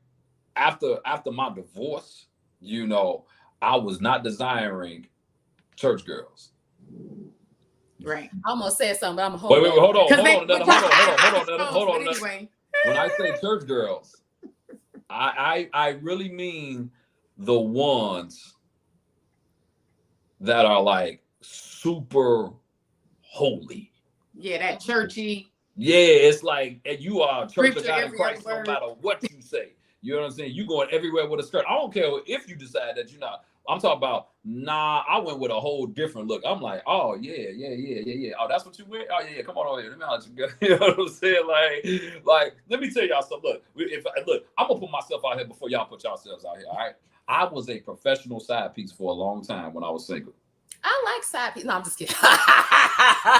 after my divorce, I was not desiring church girls. Right. I almost said something, but I'm hold wait, hold on. Anyway. When I say church girls, I really mean the ones that are like super holy. Yeah, that churchy. Yeah, it's like and you are a Church of Scripture God in every Christ other no word. matter what you say. You know what I'm saying? You going everywhere with a skirt. I don't care if you decide that you're not. I'm talking about, nah, I went with a whole different look. I'm like, oh, yeah. Oh, that's what you wear? Oh, yeah, come on over here. Let me let you go. You know what I'm saying? Like, let me tell y'all something. Look, I'm going to put myself out here before y'all put yourselves out here, all right? I was a professional side piece for a long time when I was single. I like side piece. No, I'm just kidding.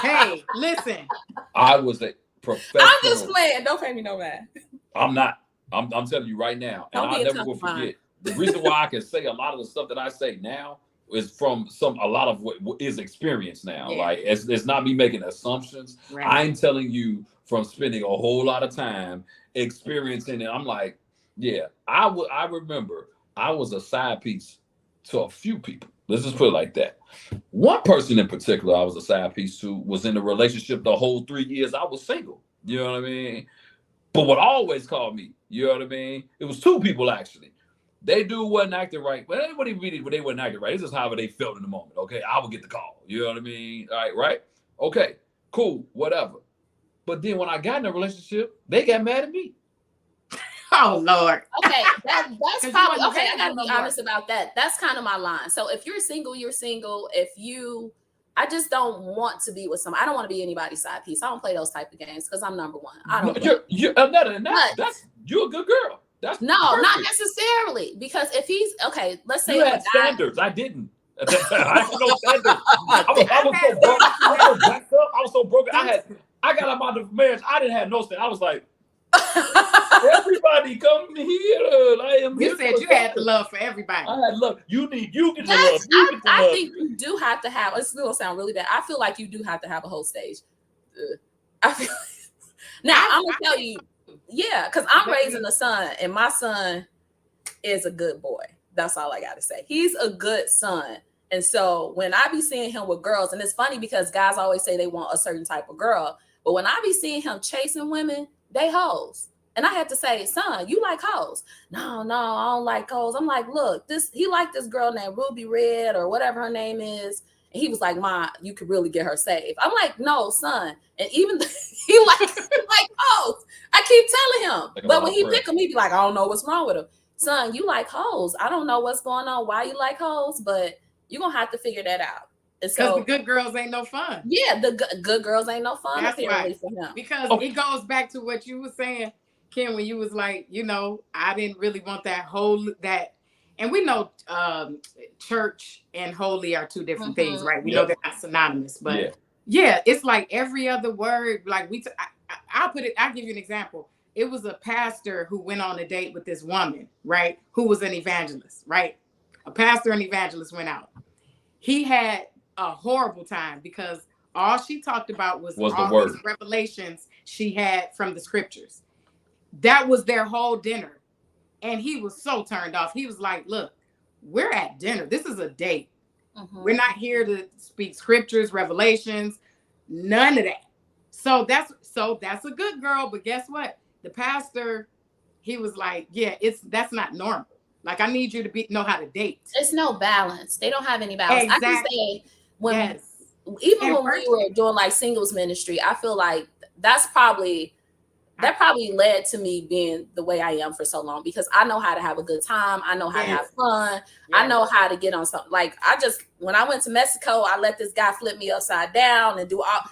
Hey, listen. I was a professional. I'm just playing. Don't pay me no mind. I'm not. I'm telling you right now, and Don't be I a never tough will mind. forget. The reason why I can say a lot of the stuff that I say now is from a lot of what is experience now. Yeah. Like it's not me making assumptions. Right. I'm telling you from spending a whole lot of time experiencing it. I'm like, yeah, I remember I was a side piece to a few people. Let's just put it like that. One person in particular, I was a side piece to, was in a relationship the whole 3 years I was single. You know what I mean? But what always called me, you know what I mean? It was two people actually. They do wasn't acting right. But anybody really, they wasn't acting right. It's just however they felt in the moment. Okay, I would get the call. You know what I mean? All right? Okay, cool, whatever. But then when I got in a relationship, they got mad at me. Oh Lord. Okay, that's you probably wasn't okay. I gotta available be no more. honest about that. That's kind of my line. So if you're single, you're single. I just don't want to be with somebody. I don't want to be anybody's side piece. I don't play those type of games because I'm number one. I don't. You're Annetta, that's you're a good girl. That's No, perfect. not necessarily. Because if he's okay, let's say You if had a guy, standards. I didn't. I had no standards. I was so broke. I was backed up. I was so broke. I got up out of marriage. I didn't have no standards. I was like, everybody come here. I am You here said for you had the something. love for everybody. I had love. You get the love. You get the I love. think you do have to have. It's gonna sound really bad. I feel like you do have to have a whole stage. I feel. Now I'm gonna tell you, yeah, because I'm raising a son, and my son is a good boy. That's all I gotta say. He's a good son. And so when I be seeing him with girls, and it's funny because guys always say they want a certain type of girl, but when I be seeing him chasing women, they hoes. And I had to say, son, you like hoes? No, I don't like hoes. I'm like, look, he liked this girl named Ruby Red or whatever her name is. And he was like, Ma, you could really get her saved. I'm like, no, son. And even he like hoes. I keep telling him. But when he pick him, he be like, I don't know what's wrong with him. Son, you like hoes. I don't know what's going on, why you like hoes, but you're going to have to figure that out. Because the good girls ain't no fun. Yeah, the good girls ain't no fun. That's apparently right. For him. Because it goes back to what you were saying, Kim, when you was like, I didn't really want that. And we know church and holy are two different things, right? We know they're not synonymous, but yeah, it's like every other word. Like I'll give you an example. It was a pastor who went on a date with this woman, right? Who was an evangelist, right? A pastor and evangelist went out. He had a horrible time because all she talked about was all these revelations she had from the scriptures. That was their whole dinner. And he was so turned off. He was like, look, we're at dinner. This is a date. Mm-hmm. We're not here to speak scriptures, revelations, none of that. So that's a good girl. But guess what? The pastor, he was like, yeah, that's not normal. Like, I need you to know how to date. It's no balance. They don't have any balance. Exactly. I can say when we were doing like singles ministry, I feel like that probably led to me being the way I am for so long because I know how to have a good time. I know how to have fun. I know how to get on something. Like when I went to Mexico, I let this guy flip me upside down and do not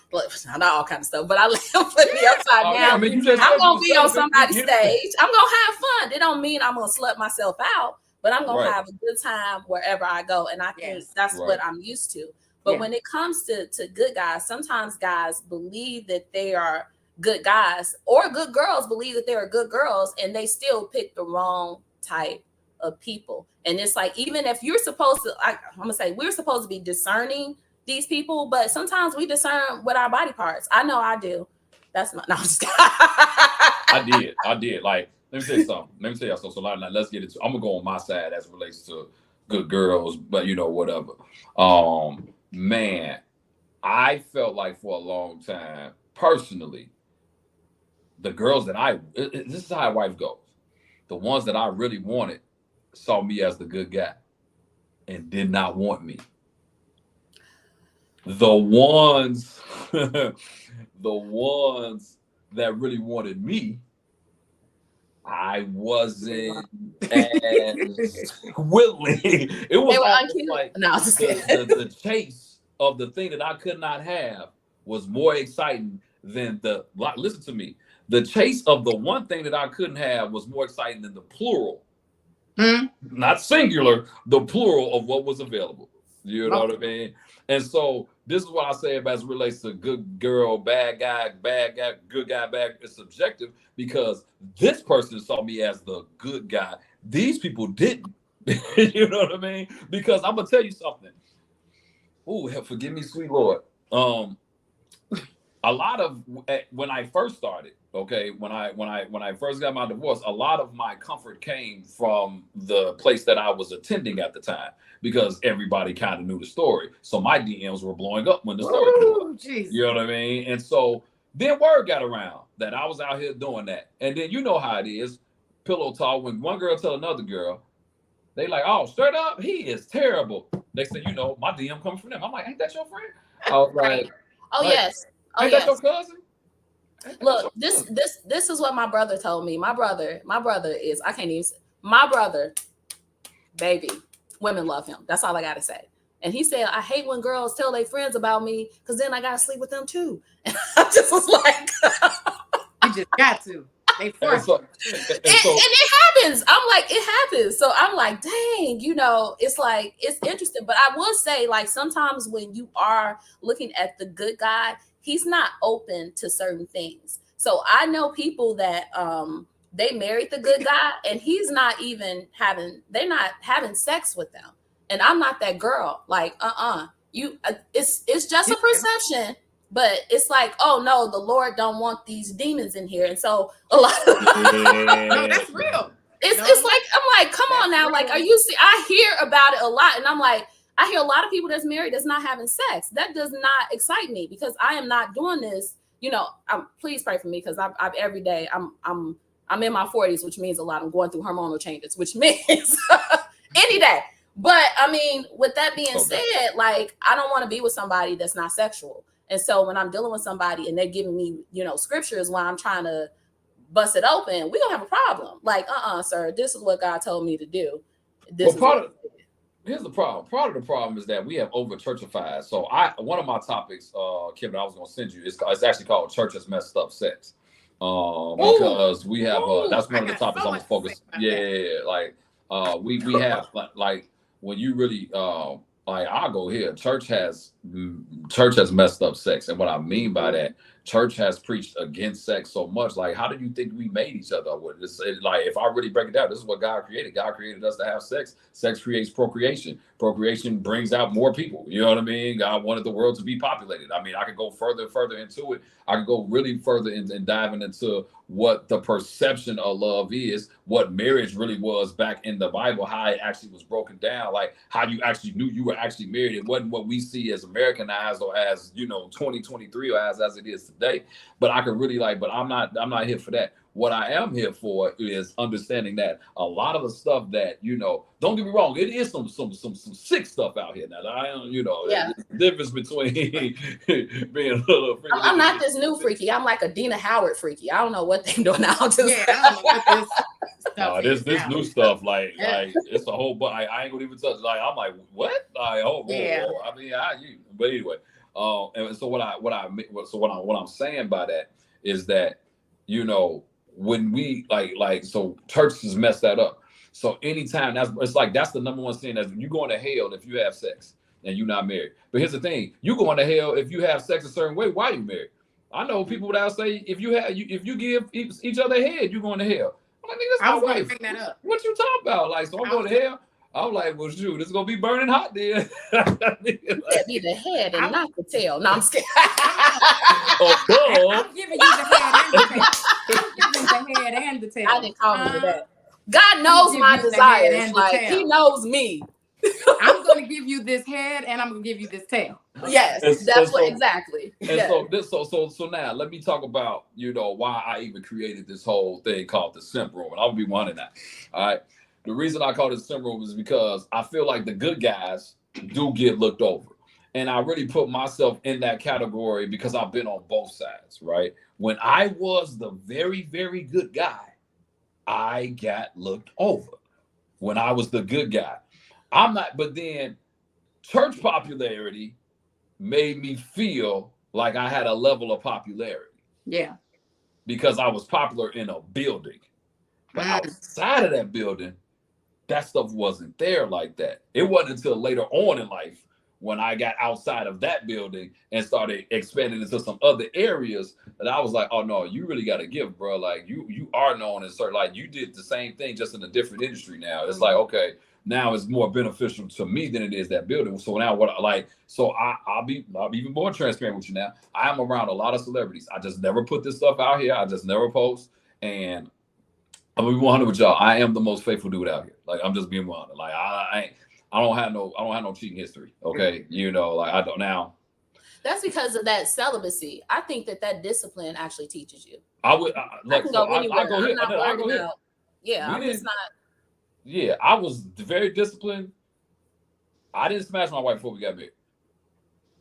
all kind of stuff, but I let him flip me upside down. I'm going to be on somebody's stage. I'm going to have fun. It don't mean I'm going to slut myself out, but I'm going to have a good time wherever I go. And I think that's what I'm used to. But when it comes to good guys, sometimes guys believe that they are good guys or good girls believe that they're good girls and they still pick the wrong type of people. And it's like, even if you're supposed to, I'm gonna say we're supposed to be discerning these people, but sometimes we discern with our body parts. I know I do. That's not, no, I'm just I did. Like, let me tell you something. Let me tell you something. So let's get into, I'm gonna go on my side as it relates to good girls, but whatever. Man, I felt like for a long time, personally, the girls that this is how life goes. The ones that I really wanted saw me as the good guy and did not want me. The ones that really wanted me, I wasn't as willing. It was They were almost uncute. like No, I was just kidding. the chase of the thing that I could not have was more exciting than listen to me. The chase of the one thing that I couldn't have was more exciting than the plural, not singular, the plural of what was available. You know what I mean? And so this is what I say as it relates to good girl, bad guy, good guy, bad. It's subjective because this person saw me as the good guy. These people didn't. You know what I mean? Because I'm gonna tell you something. Oh, forgive me, sweet Lord. A lot of when I first started, okay, when I first got my divorce, a lot of my comfort came from the place that I was attending at the time because everybody kind of knew the story. So my DMs were blowing up when the story came up. You know what I mean? And so then word got around that I was out here doing that. And then you know how it is, pillow talk. When one girl tell another girl, they like, oh, straight up, he is terrible. Next thing you know, my DM comes from them. I'm like, ain't that your friend? I was like, oh yes. Oh, ain't that your cousin? Look, this is what my brother told me. My brother is, I can't even say, my brother, baby, women love him. That's all I gotta say. And he said, I hate when girls tell their friends about me because then I gotta sleep with them too. And I just was like, you just got to. They force and it happens. I'm like, it happens. So I'm like, dang, you know, it's like, it's interesting. But I will say, like, sometimes when you are looking at the good guy, he's not open to certain things. So I know people that they married the good guy and he's not even they're not having sex with them. And I'm not that girl. Like, it's just a perception. But it's like, oh no, the Lord don't want these demons in here. And so a lot of no, that's real. It's like, I'm like, come on now. Real. Like, I hear about it a lot. And I'm like, I hear a lot of people that's married that's not having sex. That does not excite me because I am not doing this. You know, please pray for me because I've every day I'm in my 40s, which means a lot. I'm going through hormonal changes, which means any day. But I mean, with that being said, like, I don't want to be with somebody that's not sexual. And so when I'm dealing with somebody and they're giving me, you know, scriptures while I'm trying to bust it open, we're going to have a problem. Like, sir, this is what God told me to do. Here's the problem. Part of the problem is that we have over churchified. So one of my topics, Kimberly, I was going to send you, it's actually called Church Has Messed Up Sex. Because we have, that's one of the topics I was focused. Yeah. Like, we have like when you really, like, I'll go here. Church has messed up sex. And what I mean by that, church has preached against sex so much. Like, how do you think we made each other? Like, if I really break it down, this is what God created. God created us to have sex. Sex creates procreation. Procreation brings out more people. You know what I mean? God wanted the world to be populated. I mean, I could go further and further into it. I could go really further and diving into what the perception of love is, what marriage really was back in the Bible, how it actually was broken down, like how you actually knew you were actually married. It wasn't what we see as Americanized or as, you know, 2023 or as it is today. But I could really but I'm not here for that. What I am here for is understanding that a lot of the stuff that, you know, don't get me wrong, it is some sick stuff out here now. I am, you know, the difference between being a little freaky. I'm not this new freaky. I'm like a Dina Howard freaky. I don't know what they're doing now. I don't know what this stuff is. This new stuff, like it's a whole, but I ain't gonna even touch. Like, I'm like, what? Like, I mean, but anyway, and so what I'm saying by that is that, you know, when we so churches mess that up. So anytime that's the number one sin, that you going to hell if you have sex and you're not married. But here's the thing, you going to hell if you have sex a certain way while you married. I know people that say if you give each other head, you're going to hell. I'm like, I was going to bring that up. What you talking about? Like, so I'm going to hell. I'm like, well, shoot, it's gonna be burning hot then. That be the head and not the tail. No, I'm scared. I'm giving you the head and the tail. I'm giving the head and the tail. I didn't call me that. God knows my desires. Like, he knows me. I'm going to give you this head and I'm going to give you this tail. Yes, exactly. And yes. So now let me talk about, you know, why I even created this whole thing called the simp room, and I'll be one in that. All right. The reason I call it simp room is because I feel like the good guys do get looked over. And I really put myself in that category because I've been on both sides, right? When I was the very, very good guy, I got looked over. When I was the good guy, I'm not, but then church popularity made me feel like I had a level of popularity. Yeah. Because I was popular in a building. But outside of that building, that stuff wasn't there like that. It wasn't until later on in life when I got outside of that building and started expanding into some other areas that I was like, oh no, you really got to give, bro. Like you are known as certain, like you did the same thing just in a different industry now. It's like, okay, now it's more beneficial to me than it is that building. So now I'll be even more transparent with you now. I am around a lot of celebrities. I just never put this stuff out here. I just never post. And I'm gonna be 100 with y'all. I am the most faithful dude out here. Like I'm just being 100. Like I don't have no cheating history. Okay, like I don't now. That's because of that celibacy. I think that discipline actually teaches you. I would. I can go anywhere. I go here. I go here. Yeah, I'm just not. Yeah, I was very disciplined. I didn't smash my wife before we got married.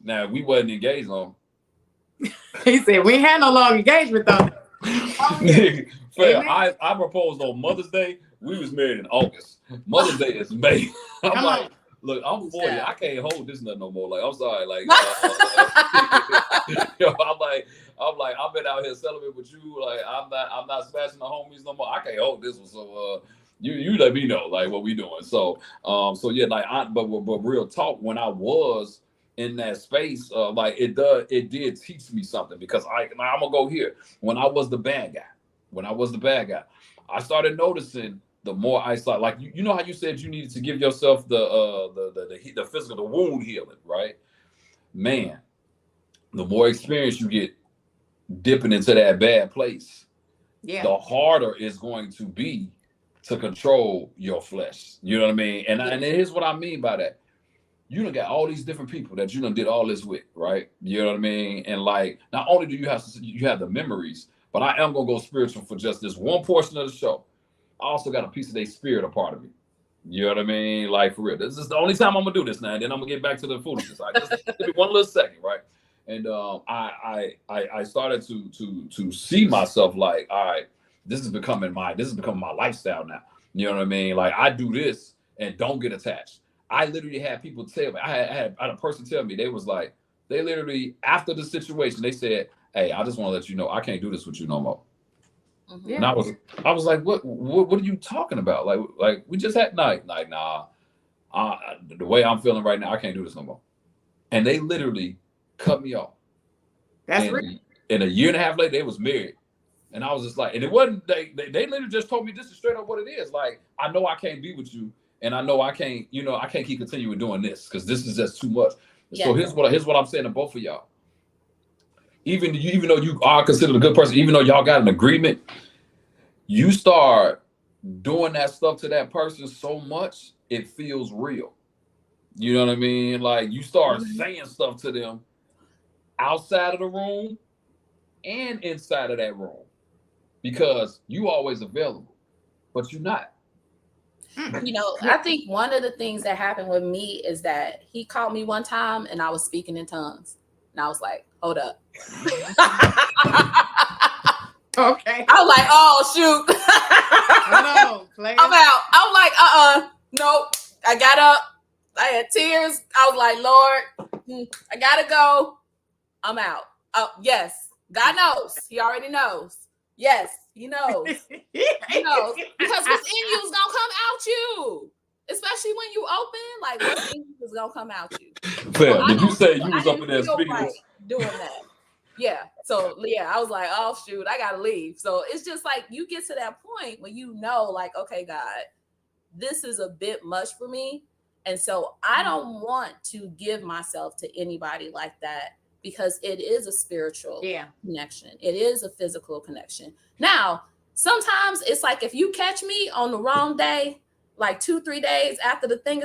Now we wasn't engaged long. He said we had no long engagement though. I proposed on Mother's Day. We was married in August. Mother's Day is May. I'm like, look, I'm 40. I can't hold this nothing no more. Like, I'm sorry. Like, I'm like, I've been out here celebrating with you. Like, I'm not smashing the homies no more. I can't hold this one. So, you let me know like what we doing. So, yeah, like, but real talk. When I was in that space, like it did teach me something because I'm gonna go here. When I was the bad guy, I started noticing the more I saw, like you know how you said you needed to give yourself the physical, the wound healing, right? Man, the more experience you get dipping into that bad place, the harder it's going to be to control your flesh. You know what I mean? And here's what I mean by that. You done got all these different people that you done did all this with, right? You know what I mean? And like, not only do you have the memories, but I am gonna go spiritual for just this one portion of the show. I also got a piece of their spirit a part of me. You know what I mean? Like for real. This is the only time I'm gonna do this now. And then I'm gonna get back to the foolishness. Just give me one little second, right? And I started to see myself like, all right, this is becoming my lifestyle now. You know what I mean? Like I do this and don't get attached. I literally had people tell me, I had a person tell me, they literally after the situation, they said, hey, I just want to let you know I can't do this with you no more. Mm-hmm. And I was like, what are you talking about? Like we just had night. Like, nah, the way I'm feeling right now, I can't do this no more. And they literally cut me off. That's real. And a year and a half later, they was married. And I was just like, and it wasn't, they literally just told me this is straight up what it is. Like, I know I can't be with you. And I know I can't keep continuing doing this because this is just too much. Yeah. So here's what I'm saying to both of y'all. Even though you are considered a good person, even though y'all got an agreement, you start doing that stuff to that person so much, it feels real. You know what I mean? Like you start saying stuff to them outside of the room and inside of that room because you always available, but you're not. You know, I think one of the things that happened with me is that he called me one time and I was speaking in tongues. And I was like, hold up. Okay. I was like, oh, shoot. I'm out. I'm like, nope. I got up. I had tears. I was like, Lord, I got to go. I'm out. Oh, yes. God knows. He already knows. Yes, he knows. He knows. Because what's in you is going to come out you. Especially when you open, like what's in you is going to come out you. Fair. Did you say you was up in there speaking? Right doing that. Yeah. So, yeah, I was like, oh, shoot, I got to leave. So it's just like you get to that point when you know, like, okay, God, this is a bit much for me. And so I don't want to give myself to anybody like that. Because it is a spiritual connection. It is a physical connection. Now, sometimes it's like if you catch me on the wrong day, like 2-3 days after the thing,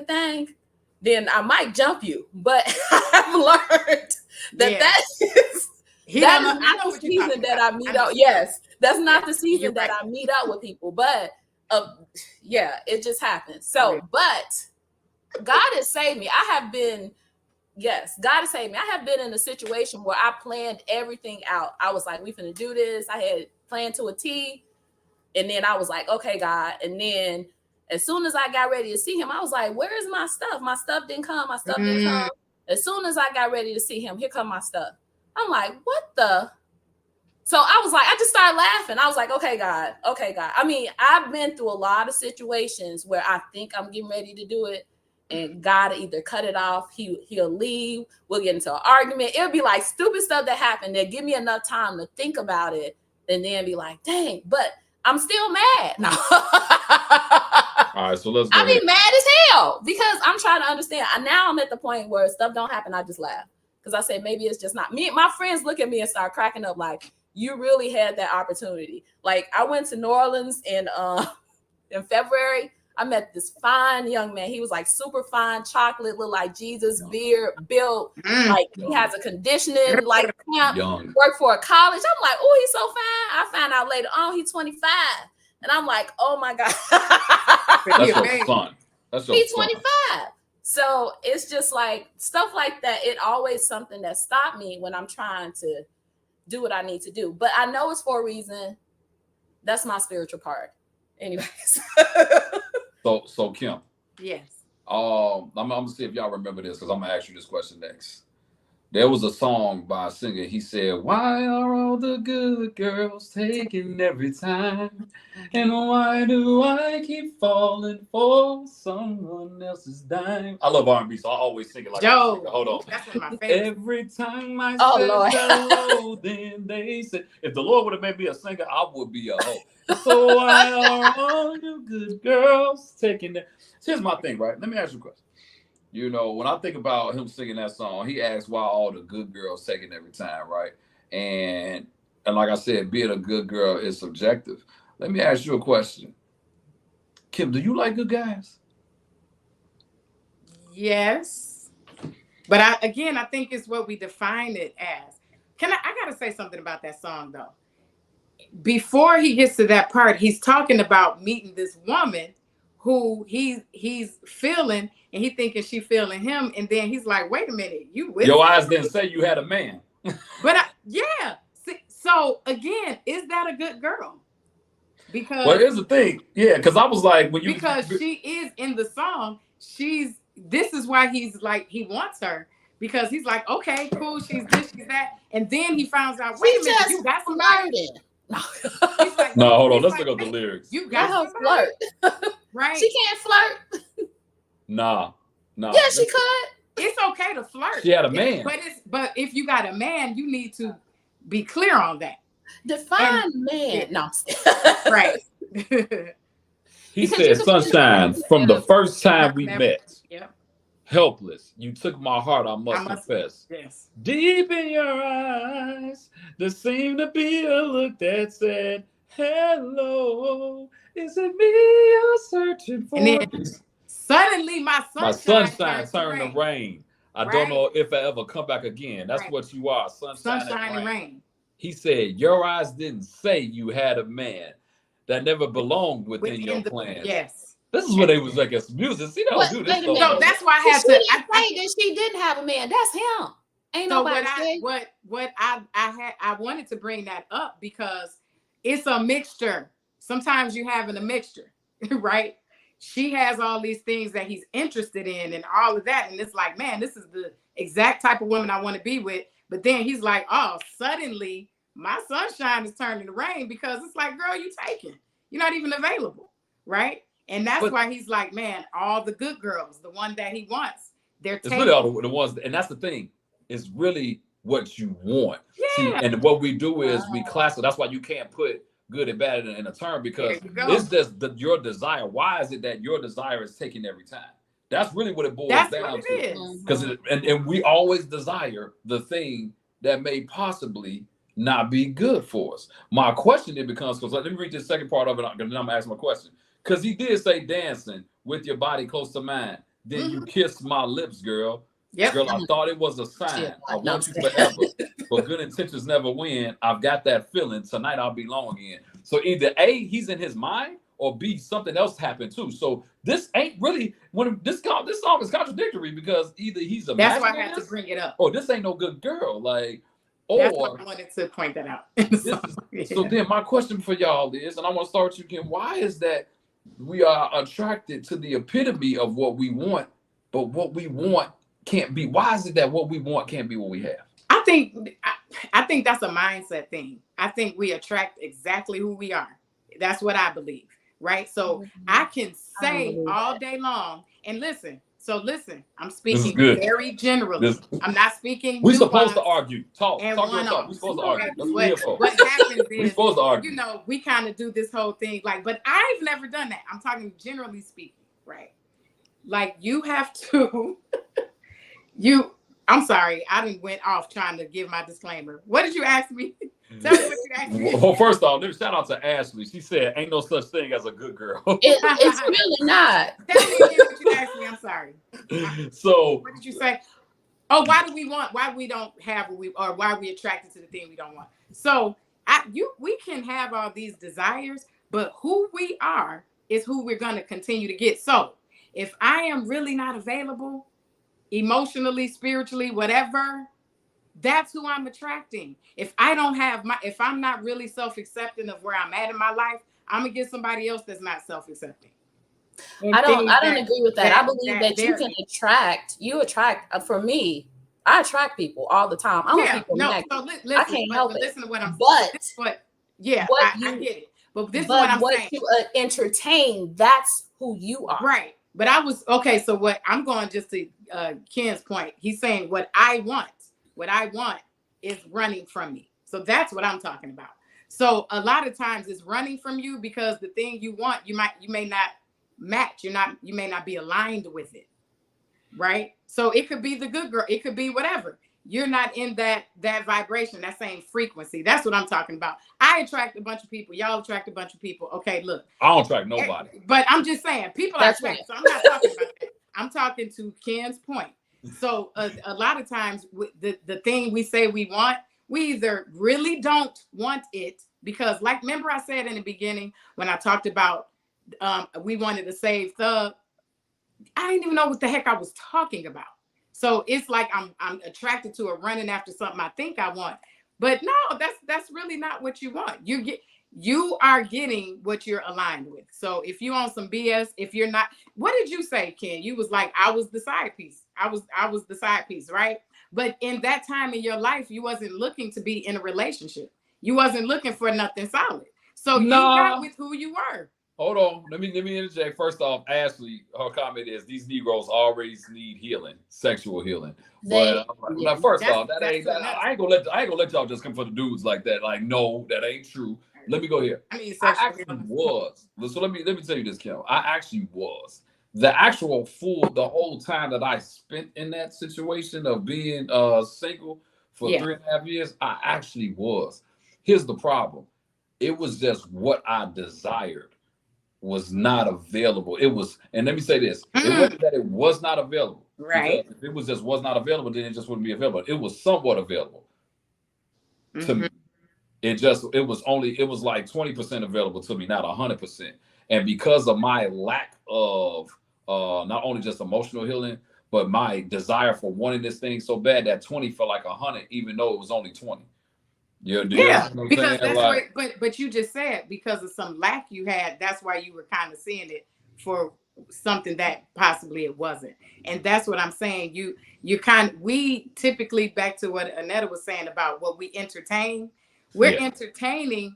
then I might jump you. But I've learned that is not the season that I meet up. Yes, that's not the season that I meet up with people. But it just happens. So, but God has saved me. I have been Yes, God has saved me. I have been in a situation where I planned everything out. I was like, we finna do this. I had planned to a T. And then I was like, okay, God. And then as soon as I got ready to see him, I was like, where is my stuff? My stuff didn't come. My stuff didn't come. As soon as I got ready to see him, here come my stuff. I'm like, what the? So I was like, I just started laughing. I was like, okay, God. Okay, God. I mean, I've been through a lot of situations where I think I'm getting ready to do it. And God will either cut it off, he'll leave, we'll get into an argument. It'll be like stupid stuff that happened that give me enough time to think about it and then be like, dang, but I'm still mad. No. All right, so let's go. I be mad as hell because I'm trying to understand. Now I'm at the point where stuff don't happen, I just laugh. Because I say maybe it's just not me. My friends look at me and start cracking up like, you really had that opportunity. Like I went to New Orleans in February. I met this fine young man. He was like super fine, chocolate, look like Jesus, beard, built, like he has a conditioning, like camp, work for a college. I'm like, oh, he's so fine. I found out later on he's 25. And I'm like, oh my God. That's your son. He's 25. So it's just like stuff like that. It always something that stopped me when I'm trying to do what I need to do. But I know it's for a reason. That's my spiritual part. Anyways. So Kim. Yes. I'm gonna see if y'all remember this because I'm gonna ask you this question next. There was a song by a singer. He said, "Why are all the good girls taken every time? And why do I keep falling for someone else's dime?" I love R&B, so I always sing it like Joe. Hold on. That's one of my favorites. Every time I said hello, then they said, if the Lord would have made me a singer, I would be a hoe. So why are all you good girls taking that? Here's my thing, right? Let me ask you a question. You know, when I think about him singing that song, he asks why all the good girls taking every time, right? And like I said, being a good girl is subjective. Let me ask you a question. Kim, do you like good guys? Yes. But I think it's what we define it as. I gotta say something about that song though. Before he gets to that part, he's talking about meeting this woman who he's feeling and he thinking she feeling him. And then he's like, wait a minute, you with Your me? eyes didn't say you had a man. But yeah. So again, is that a good girl? Because well, here's the thing. Yeah, because I was like, because she is in the song, this is why he's like, he wants her. Because he's like, okay, cool, she's this, she's that. And then he finds out, wait a minute, you got somebody. Like, no, hold on. Let's look up the lyrics. You got her flirt. Right? She can't flirt. Nah. Yeah, she could. It's okay to flirt. She had a man. But if you got a man, you need to be clear on that. Define man. No. Right. He said, "Sunshine, from the first time we met. Yep. Helpless, you took my heart, I must confess. Yes. Deep in your eyes, there seemed to be a look that said, hello, is it me you're searching for?" And then suddenly my sunshine turned to rain. I don't know if I ever come back again. That's what you are, sunshine and rain. He said, your eyes didn't say you had a man that never belonged within your plans. Yes. This is what they was like as music. See, they don't do this. So that's why I had to say that she didn't have a man. That's him. Ain't nobody say. What I wanted to bring that up because it's a mixture. Sometimes you having a mixture, right? She has all these things that he's interested in and all of that. And it's like, man, this is the exact type of woman I want to be with. But then he's like, oh, suddenly my sunshine is turning to rain because it's like, girl, you taken. You're not even available, right? And that's why he's like, man, all the good girls, the one that he wants, they're taken. It's really all the ones, and that's the thing. It's really what you want. Yeah. See, and what we do is we class it. That's why you can't put good and bad in a term because it's just your desire. Why is it that your desire is taken every time? That's really what it boils down to. Because and we always desire the thing that may possibly not be good for us. My question then becomes, because let me read this second part of it, and then I'm gonna ask my question. Because he did say dancing with your body close to mine. Then you kissed my lips, girl. Yep. Girl, I thought it was a sign. I want you forever. But good intentions never win. I've got that feeling. Tonight I'll be long again. So either A, he's in his mind, or B, something else happened too. So this ain't really when this song is contradictory because either he's That's why I imagining had to this, bring it up. or this ain't no good girl. Like, That's why or I wanted to point that out. this is, so then my question for y'all is, and I want to start with you, Kim, why is that we are attracted to the epitome of what we want, but what we want can't be? Why is it that what we want can't be what we have? I think that's a mindset thing. I think we attract exactly who we are. That's what I believe, right? So I can say all day long, and listen, I'm speaking very generally. I'm not speaking. We're supposed to argue. Talk your talk. We're supposed to argue. That's what we're here for. What happens is, we're supposed to argue. You know, we kind of do this whole thing, like, but I've never done that. I'm talking generally speaking, right? Like you have to, I'm sorry, I didn't went off trying to give my disclaimer. What did you ask me? Tell me what you asked me. Well, first off, shout out to Ashley. She said, "Ain't no such thing as a good girl." It's really not. Tell me again what you asked me. I'm sorry. So, what did you say? Oh, why do we want? Why we don't have what we, or why we attracted to the thing we don't want? So, we can have all these desires, but who we are is who we're going to continue to get. So, if I am really not available, emotionally, spiritually, whatever, that's who I'm attracting. If I don't have if I'm not really self-accepting of where I'm at in my life, I'm gonna get somebody else that's not self-accepting. I don't agree with that. I believe that you can attract. For me, I attract people all the time. I want people next. So listen, I can't help it. Listen to what I'm saying. I get it. But this is what I'm saying. You entertain, that's who you are. Right. But I was okay. So what I'm going just to Ken's point. He's saying what I want is running from me. So that's what I'm talking about. So a lot of times it's running from you because the thing you want, you may not match. You may not be aligned with it. Right. So it could be the good girl. It could be whatever. You're not in that vibration, that same frequency. That's what I'm talking about. I attract a bunch of people. Y'all attract a bunch of people. Okay, look. I don't attract nobody. But I'm just saying, people are attract. Right. So I'm not talking about that. I'm talking to Ken's point. So a lot of times the thing we say we want, we either really don't want it because, like, remember I said in the beginning when I talked about we wanted to save Thug, I didn't even know what the heck I was talking about. So it's like I'm attracted to or running after something I think I want. But no, that's really not what you want. You are getting what you're aligned with. So if you on some BS, if you're not, what did you say, Ken? You was like, I was the side piece. I was the side piece, right? But in that time in your life, you wasn't looking to be in a relationship. You wasn't looking for nothing solid. So you got with who you were. Hold on. Let me interject. First off, Ashley, her comment is these Negroes always need healing, sexual healing. But now, first off, I ain't gonna let y'all just come for the dudes like that. Like, no, that ain't true. Let me go here. I actually was. So let me tell you this, Kim. I actually was. The whole time that I spent in that situation of being single for 3.5 years, I actually was. Here's the problem. It was just what I desired was not available. It was, and let me say this, it wasn't that it was not available. Right. If it was not available, then it just wouldn't be available. It was somewhat available to me. It was like 20% available to me, not 100%. And because of my lack of not only just emotional healing, but my desire for wanting this thing so bad, that 20 felt like 100, even though it was only 20. Because that's like, but you just said because of some lack you had, that's why you were kind of seeing it for something that possibly it wasn't. And that's what I'm saying. We typically, back to what Annetta was saying about what we entertain, we're entertaining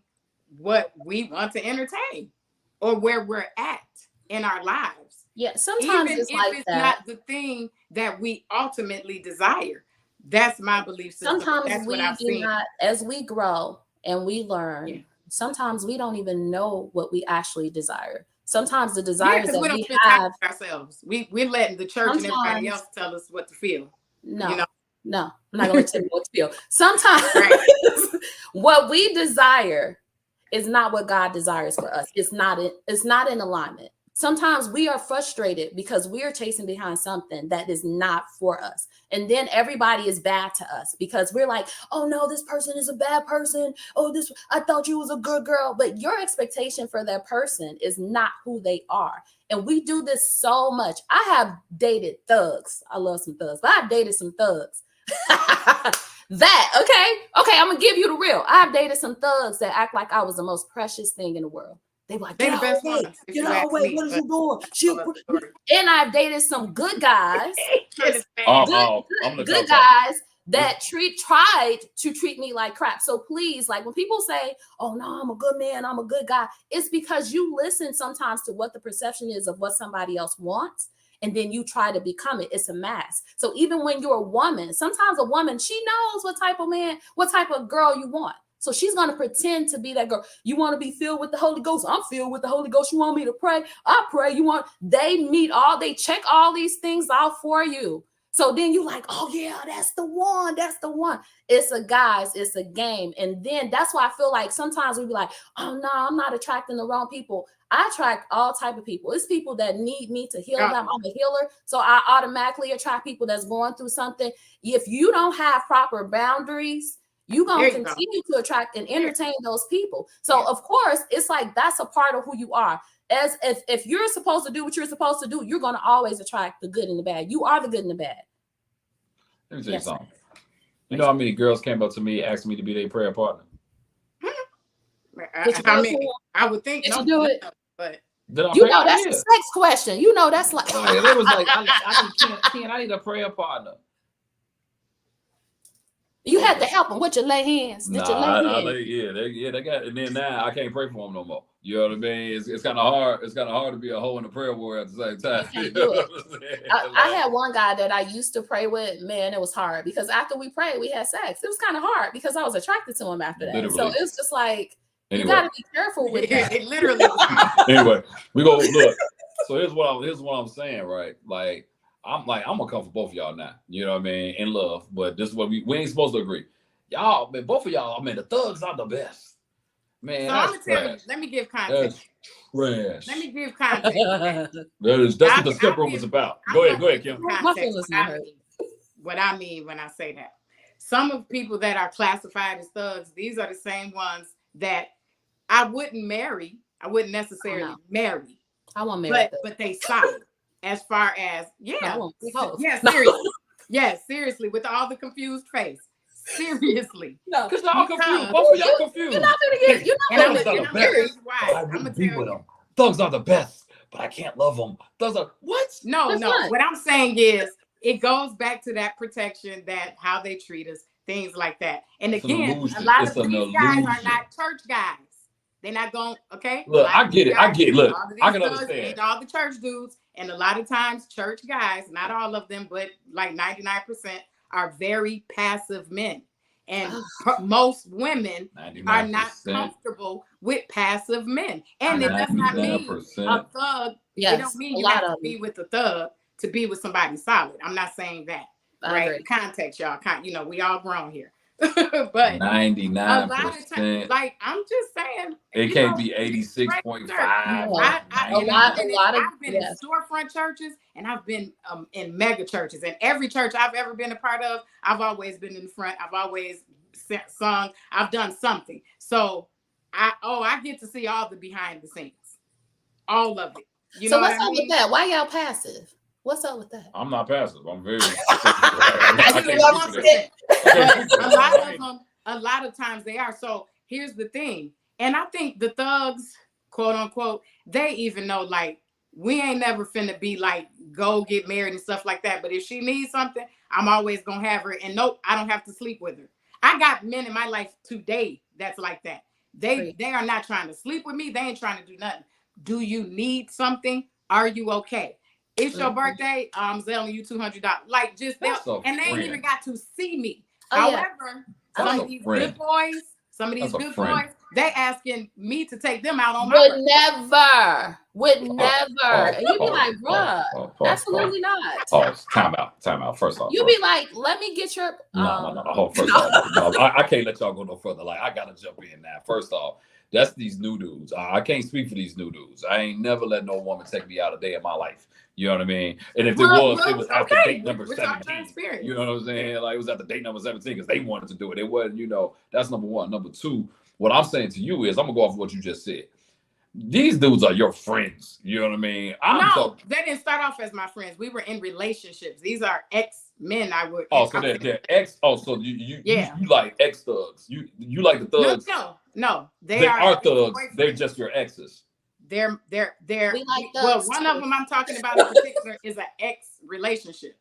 what we want to entertain or where we're at in our lives. Yeah, sometimes even it's if like it's that. not the thing that we ultimately desire. That's my belief system. Sometimes we do not, as we grow and we learn, sometimes we don't even know what we actually desire. Sometimes the desires that we have ourselves. We're letting the church and everybody else tell us what to feel. No, I'm not gonna tell you what to feel. Sometimes what we desire is not what God desires for us. It's not in alignment. sometimes we are frustrated because we are chasing behind something that is not for us. And then everybody is bad to us because we're like, oh no, this person is a bad person. Oh, I thought you was a good girl. But your expectation for that person is not who they are. And we do this so much. I have dated thugs. I love some thugs, but I've dated some thugs. Okay, I'm gonna give you the real. I've dated some thugs that act like I was the most precious thing in the world. They were like, They the best ones. Get out of the way. What is you doing? And I've dated some good guys. Good guys that tried to treat me like crap. So please, like when people say, oh no, I'm a good man, I'm a good guy, it's because you listen sometimes to what the perception is of what somebody else wants. And then you try to become it. It's a mask. So even when you're a woman, sometimes a woman, she knows what type of man, what type of girl you want. So she's going to pretend to be that girl. You want to be filled with the Holy Ghost? I'm filled with the Holy Ghost. You want me to pray? I pray. They check all these things out for you. So then you like, oh yeah, that's the one. That's the one. It's a game. And then that's why I feel like sometimes we be like, oh no, I'm not attracting the wrong people. I attract all type of people. It's people that need me to heal them. I'm a healer. So I automatically attract people that's going through something. If you don't have proper boundaries, you're going to continue to attract and entertain those people. So of course, it's like, that's a part of who you are. As if you're supposed to do what you're supposed to do, you're going to always attract the good and the bad. You are the good and the bad. Let me tell you something. You know how many girls came up to me asking me to be their prayer partner? I would think you do it, but that's a sex question. You know, that's like it was like I need a prayer partner. You had to help them with your lay hands. They got, and then now I can't pray for them no more. You know what I mean? It's kind of hard. It's kind of hard to be a hoe and a prayer warrior at the same time. You know what I'm saying? I had one guy that I used to pray with. Man, it was hard because after we prayed, we had sex. It was kind of hard because I was attracted to him after that. Literally. So it's just like you got to be careful with that. It literally. Anyway, we go look. So here's what I'm saying, right? Like. I'm gonna come for both of y'all now. You know what I mean? In love, but this is what we ain't supposed to agree. Y'all, man, both of y'all, man, the thugs are the best. Man, so I'm gonna tell you, let me give context. That's trash. Let me give context. That's what the step room is about. Go ahead, Kim. What I mean when I say that. Some of the people that are classified as thugs, these are the same ones that I wouldn't marry. I wouldn't necessarily marry. I won't marry. But they solid. As far as seriously, with all the confused face, seriously, no, because y'all confused. Both of y'all confused. You're not gonna get. I'm gonna tell you, thugs are the best, but I can't love them. Thugs are what? No. What I'm saying is, it goes back to that protection, that how they treat us, things like that. And again, a lot of these guys are not church guys. They're not going. Okay. Look, I get it. Look, I can understand. All the church dudes. And a lot of times church guys, not all of them, but like 99% are very passive men. And most women 99%. Are not comfortable with passive men. And it does not mean a thug. Yes, it don't mean you have to be with a thug to be with somebody solid. I'm not saying that. Right? Context, y'all. We all grown here. But 99%. A lot of times, like I'm just saying, it can't be 86.5. I've been in storefront churches and I've been in mega churches, and every church I've ever been a part of, I've always been in the front. I've always sung. I've done something. So I get to see all the behind the scenes, all of it. You know what's up with that? Why y'all passive? What's up with that? I'm not passive. I'm very. A lot of times they are. So here's the thing, and I think the thugs, quote unquote, they even know, like, we ain't never finna be like go get married and stuff like that. But if she needs something, I'm always gonna have her. And nope, I don't have to sleep with her. I got men in my life today that's like that. They are not trying to sleep with me. They ain't trying to do nothing. Do you need something? Are you okay? It's your birthday. I'm selling you $200. Like, just and they ain't even got to see me. However, some of these good boys, they asking me to take them out on my would never. And you be like, bruh, absolutely not. Time out. First off, you be like, let me get your no. First off, I can't let y'all go no further. Like, I gotta jump in now. First off, That's these new dudes. I can't speak for these new dudes. I ain't never let no woman take me out a day in my life. You know what I mean? And if it was after date number 17. You know what I'm saying? Like, it was after date number 17 because they wanted to do it. It wasn't, that's number one. Number two, what I'm saying to you is, I'm gonna go off of what you just said. These dudes are your friends. You know what I mean? They didn't start off as my friends. We were in relationships. These are ex-men. So they're ex. Oh, so you like ex thugs. You like the thugs. No. They are thugs. They're just your exes. They're We like well, thugs one too. of them I'm talking about in particular is an ex relationship.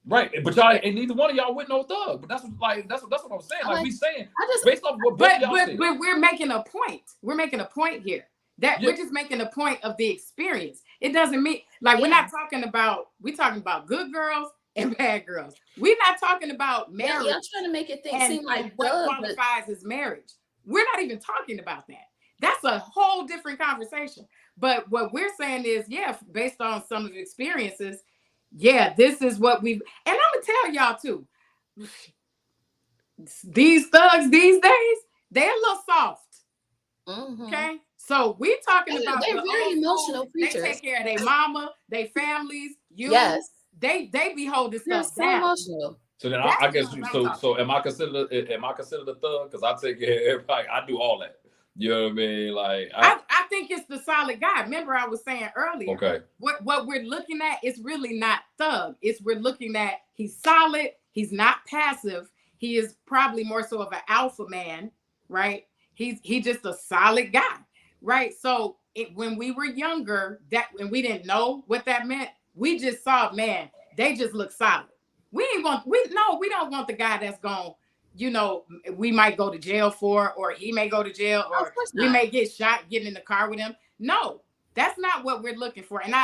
Right, but y'all and neither one of y'all with no thug. But that's what I'm saying. Like, we saying, based off what both y'all said. But we're making a point. We're making a point here. We're just making a point of the experience. It doesn't mean we're not talking about, we're talking about good girls and bad girls. We're not talking about marriage. I'm trying to make it seem like what qualifies as marriage. We're not even talking about that. That's a whole different conversation. But what we're saying is, based on some of the experiences, this is what we've, and I'm gonna tell y'all too, these thugs these days, they're a little soft. Okay. So we're talking about they're very emotional creatures. They take care of their mama, their families, they be holding stuff down. Emotional. So then I guess so am I considered a thug? Because I take care of everybody. I do all that. You know what I mean? Like, I think it's the solid guy. Remember, I was saying earlier. Okay. What we're looking at is really not thug. We're looking at, he's solid. He's not passive. He is probably more so of an alpha man, right? He's just a solid guy, right? So when we were younger, and we didn't know what that meant, we just saw, man, they just look solid. We don't want the guy that's going, we might go to jail for, or he may go to jail, or we may get shot getting in the car with him. No, that's not what we're looking for. And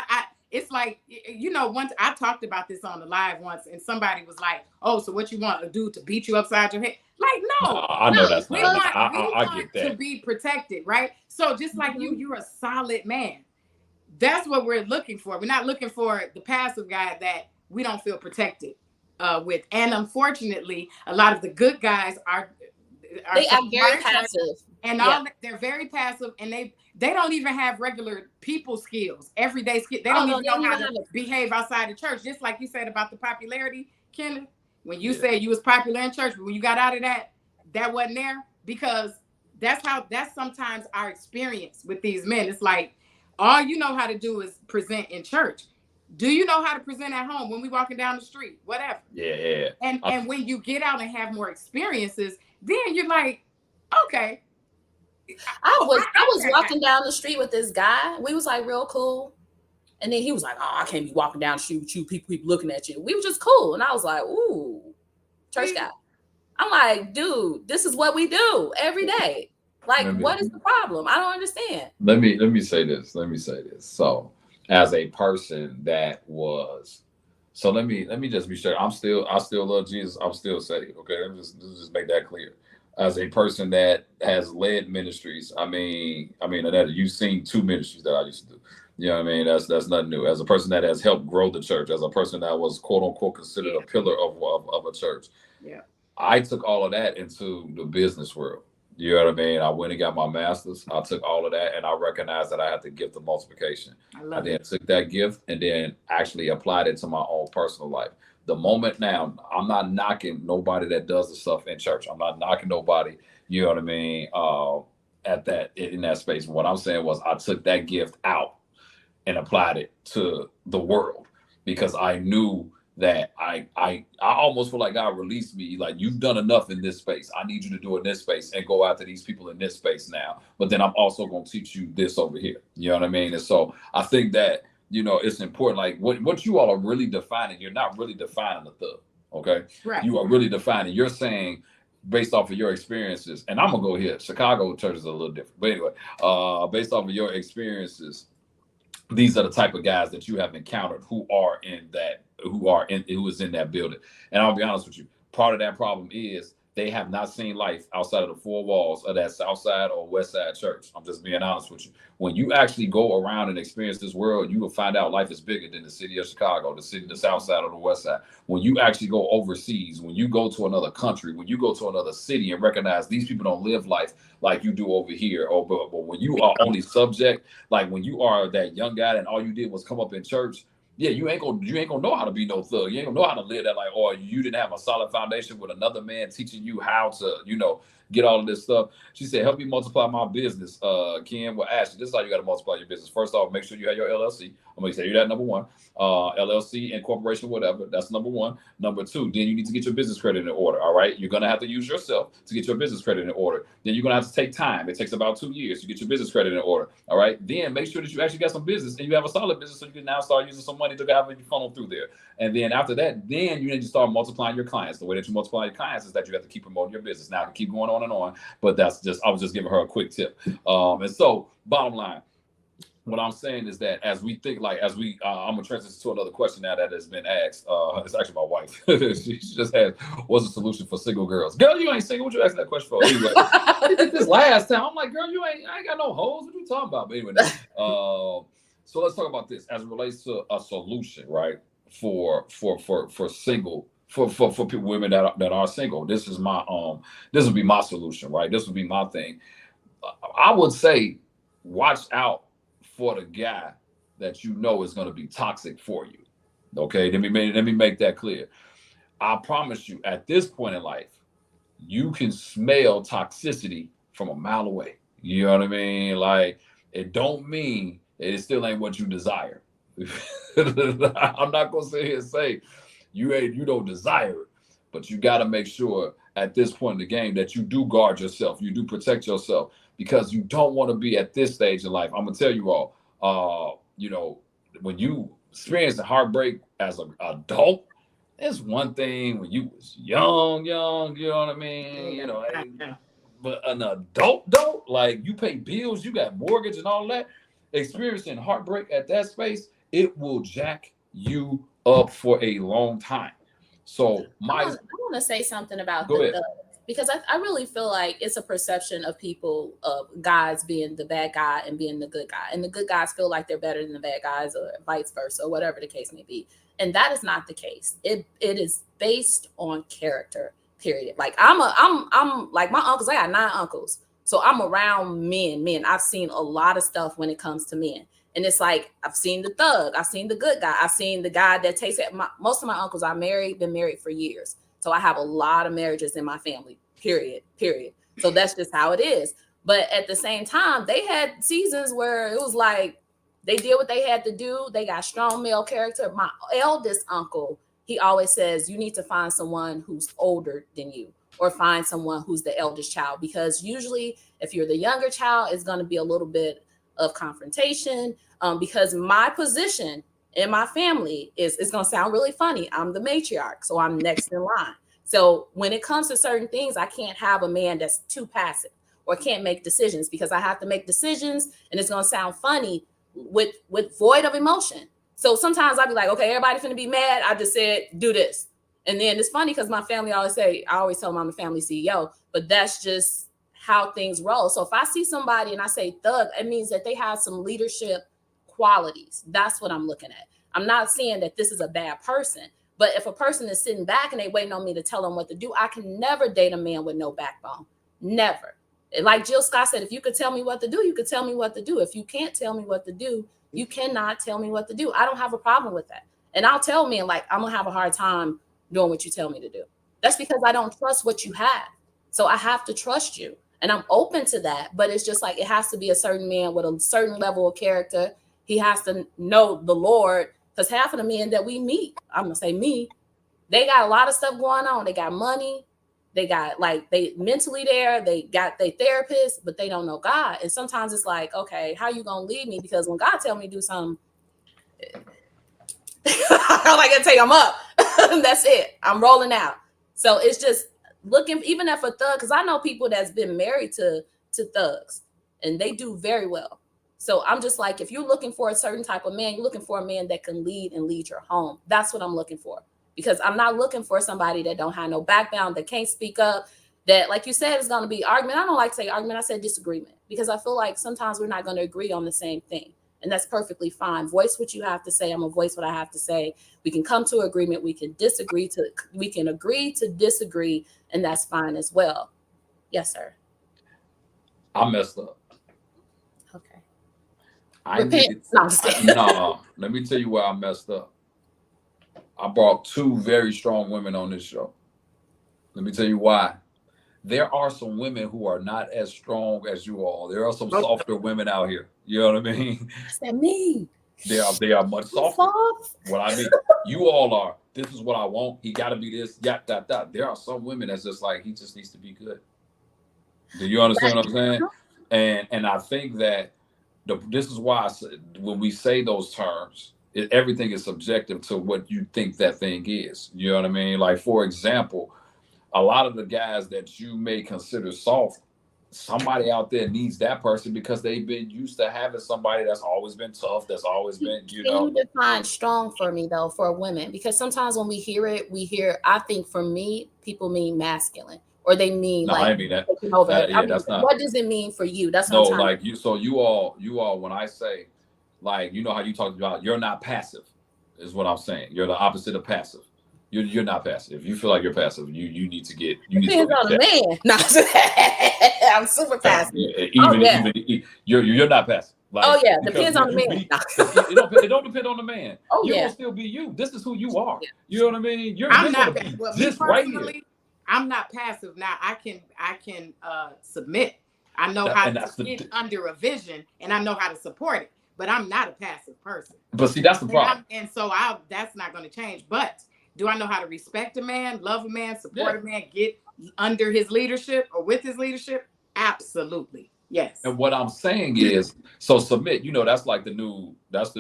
it's like, once I talked about this on the live once, and somebody was like, "Oh, so what you want a dude to beat you upside your head?" Like, no, I know that's we not. want get that. to be protected, right? So just like you're a solid man. That's what we're looking for. We're not looking for the passive guy that we don't feel protected with. And unfortunately, a lot of the good guys are very passive. And all they're very passive, and they don't even have regular people skills, everyday skills. They don't even know how to behave outside the church. Just like you said about the popularity, Kimberly. When you said you was popular in church, but when you got out of that wasn't there, because that's sometimes our experience with these men. It's like, all you know how to do is present in church. Do you know how to present at home when we walking down the street? Whatever. Yeah. And when you get out and have more experiences, then you're like, okay. I was walking down the street with this guy. We was like real cool. And then he was like, "Oh, I can't be walking down the street with you. People looking at you." We were just cool. And I was like, "Ooh, church guy." I'm like, "Dude, this is what we do every day. Like, what is the problem? I don't understand." Let me say this. So, as a person that was, let me just be sure. I still love Jesus. I'm still saved. Okay, let's just make that clear. As a person that has led ministries, I mean, Annetta, you've seen 2 ministries that I used to do. You know what I mean? That's nothing new. As a person that has helped grow the church, as a person that was quote unquote considered a pillar of a church, I took all of that into the business world. You know what I mean? I went and got my master's. I took all of that, and I recognized that I had the gift of multiplication. I then took that gift and then actually applied it to my own personal life. The moment now, I'm not knocking nobody that does the stuff in church. I'm not knocking nobody, you know what I mean, in that space. What I'm saying was, I took that gift out and applied it to the world, because I knew that I almost feel like God released me. Like, you've done enough in this space. I need you to do it in this space and go after these people in this space now. But then I'm also going to teach you this over here. You know what I mean? And so I think that, it's important. Like, what you all are really defining, you're not really defining the thug. Okay. Right. You are really defining. You're saying, based off of your experiences, and I'm gonna go here. Chicago church is a little different. But anyway, based off of your experiences, these are the type of guys that you have encountered who is in that building. And I'll be honest with you, part of that problem is they have not seen life outside of the four walls of that South Side or West Side church. I'm just being honest with you. When you actually go around and experience this world, you will find out life is bigger than the city of Chicago, the South Side or the West Side. When you actually go overseas, when you go to another country, when you go to another city and recognize these people don't live life like you do over here, or but when you are only subject, like when you are that young guy and all you did was come up in church, yeah, you ain't gonna know how to be no thug. You ain't gonna know how to live that life, or you didn't have a solid foundation with another man teaching you how to, get all of this stuff. She said, "Help me multiply my business." Ken, well, Ashley, this is how you got to multiply your business. First off, make sure you have your LLC. I'm gonna tell you that number one. LLC and corporation, whatever. That's number one. Number two, then you need to get your business credit in order. All right, you're gonna have to use yourself to get your business credit in order. Then you're gonna have to take time. It takes about 2 years to get your business credit in order. All right. Then make sure that you actually got some business and you have a solid business, so you can now start using some money to have you funnel through there. And then after that, then you need to start multiplying your clients. The way that you multiply your clients is that you have to keep promoting your business. Now, to keep going on and on, but I was just giving her a quick tip. And so, bottom line, what I'm saying is that as we think, like, I'm gonna transition to another question now that has been asked. It's actually my wife. she just had, what's the solution for single girls? Girl, you ain't single. What you asking that question for? Anyway, I did this last time. I'm like, girl, I ain't got no hoes. What you talking about? But anyway, so let's talk about this as it relates to a solution, right? For single. For people, women that are single, this would be my solution, right? This would be my thing. I would say, watch out for the guy that you know is going to be toxic for you. Okay, let me make that clear. I promise you, at this point in life, you can smell toxicity from a mile away. You know what I mean? Like, it don't mean it still ain't what you desire. I'm not gonna sit here and say you don't desire it, but you got to make sure at this point in the game that you do guard yourself, you do protect yourself, because you don't want to be at this stage in life. I'm gonna tell you all, when you experience the heartbreak as an adult, it's one thing when you was young, you know what I mean? But an adult though, like, you pay bills, you got mortgage and all that, experiencing heartbreak at that space, it will jack you up for a long time. So I want to say something about Go ahead. because I really feel like it's a perception of people, of guys being the bad guy and being the good guy, and the good guys feel like they're better than the bad guys, or vice versa, or whatever the case may be. And that is not the case. It is based on character, period. Like, I'm like, my uncles, I got 9 uncles. So I'm around men. I've seen a lot of stuff when it comes to men. And it's like, I've seen the thug, I've seen the good guy, I've seen the guy that takes it. Most of my uncles are married, been married for years. So I have a lot of marriages in my family, period. So that's just how it is. But at the same time, they had seasons where it was like, they did what they had to do. They got strong male character. My eldest uncle, he always says, you need to find someone who's older than you, or find someone who's the eldest child, because usually if you're the younger child, it's going to be a little bit of confrontation, because my position in my family is, it's going to sound really funny, I'm the matriarch, so I'm next in line. So when it comes to certain things, I can't have a man that's too passive or can't make decisions, because I have to make decisions, and it's going to sound funny with void of emotion. So sometimes I'll be like, okay, everybody finna be mad, I just said do this. And then it's funny because my family I always tell them I'm the family CEO, but that's just how things roll. So if I see somebody and I say thug, it means that they have some leadership qualities. That's what I'm looking at. I'm not saying that this is a bad person, but if a person is sitting back and they waiting on me to tell them what to do, I can never date a man with no backbone. Never. Like Jill Scott said, if you could tell me what to do, you could tell me what to do. If you can't tell me what to do, you cannot tell me what to do. I don't have a problem with that. And I'll tell men, like, I'm gonna have a hard time doing what you tell me to do. That's because I don't trust what you have. So I have to trust you. And I'm open to that, but it's just like, it has to be a certain man with a certain level of character. He has to know the Lord, because half of the men that we meet, I'm gonna say me, they got a lot of stuff going on. They got money, they got, like, they mentally there, they got their therapist, but they don't know God. And sometimes it's like, okay, how you gonna lead me? Because when God tell me to do something, all I gotta take, I'm up. That's it. I'm rolling out. So it's just looking, even if a thug, because I know people that's been married to thugs and they do very well. So I'm just like, if you're looking for a certain type of man, you're looking for a man that can lead and lead your home. That's what I'm looking for. because I'm not looking for somebody that don't have no background, that can't speak up, that, like you said, is going to be argument. I don't like to say argument. I said disagreement, because I feel like sometimes we're not going to agree on the same thing. And that's perfectly fine. Voice what you have to say. I'm gonna voice what I have to say. We can come to agreement. We can agree to disagree, and that's fine as well. Yes, sir. I messed up. Okay. No, let me tell you where I messed up. I brought two very strong women on this show. Let me tell you why. There are some women who are not as strong as you all. There are some softer women out here. You know what I mean? What's that mean? They are much softer. What I mean, you all are. This is what I want. He got to be this. There are some women that's just like, he just needs to be good. Do you understand what I'm saying? And I think that this is why I said, when we say those terms, everything is subjective to what you think that thing is. You know what I mean? Like, for example, a lot of the guys that you may consider soft, somebody out there needs that person because they've been used to having somebody that's always been tough, that's always been, you know. Can you define strong for me, though, for women? Because sometimes when we hear, I think for me, people mean masculine, or they mean no, like, I mean that. That's not. What does it mean for you? That's no, like you. So you all, when I say, like, you know how you talked about, you're not passive, is what I'm saying. You're the opposite of passive. You're not passive. If you feel like you're passive, you need to get. Depends on the man. No, I'm super passive. You're not passive. Like, depends on the man. It don't depend on the man. You're gonna still be you. This is who you are. Yeah. You know what I mean? I'm not. Well, me personally, I'm not passive. Now I can submit. I know how to get under a vision, and I know how to support it. But I'm not a passive person. But see, that's the problem. And so that's not going to change. But do I know how to respect a man, love a man, support a man, get under his leadership or with his leadership? Absolutely. Yes. And what I'm saying is, so submit, that's the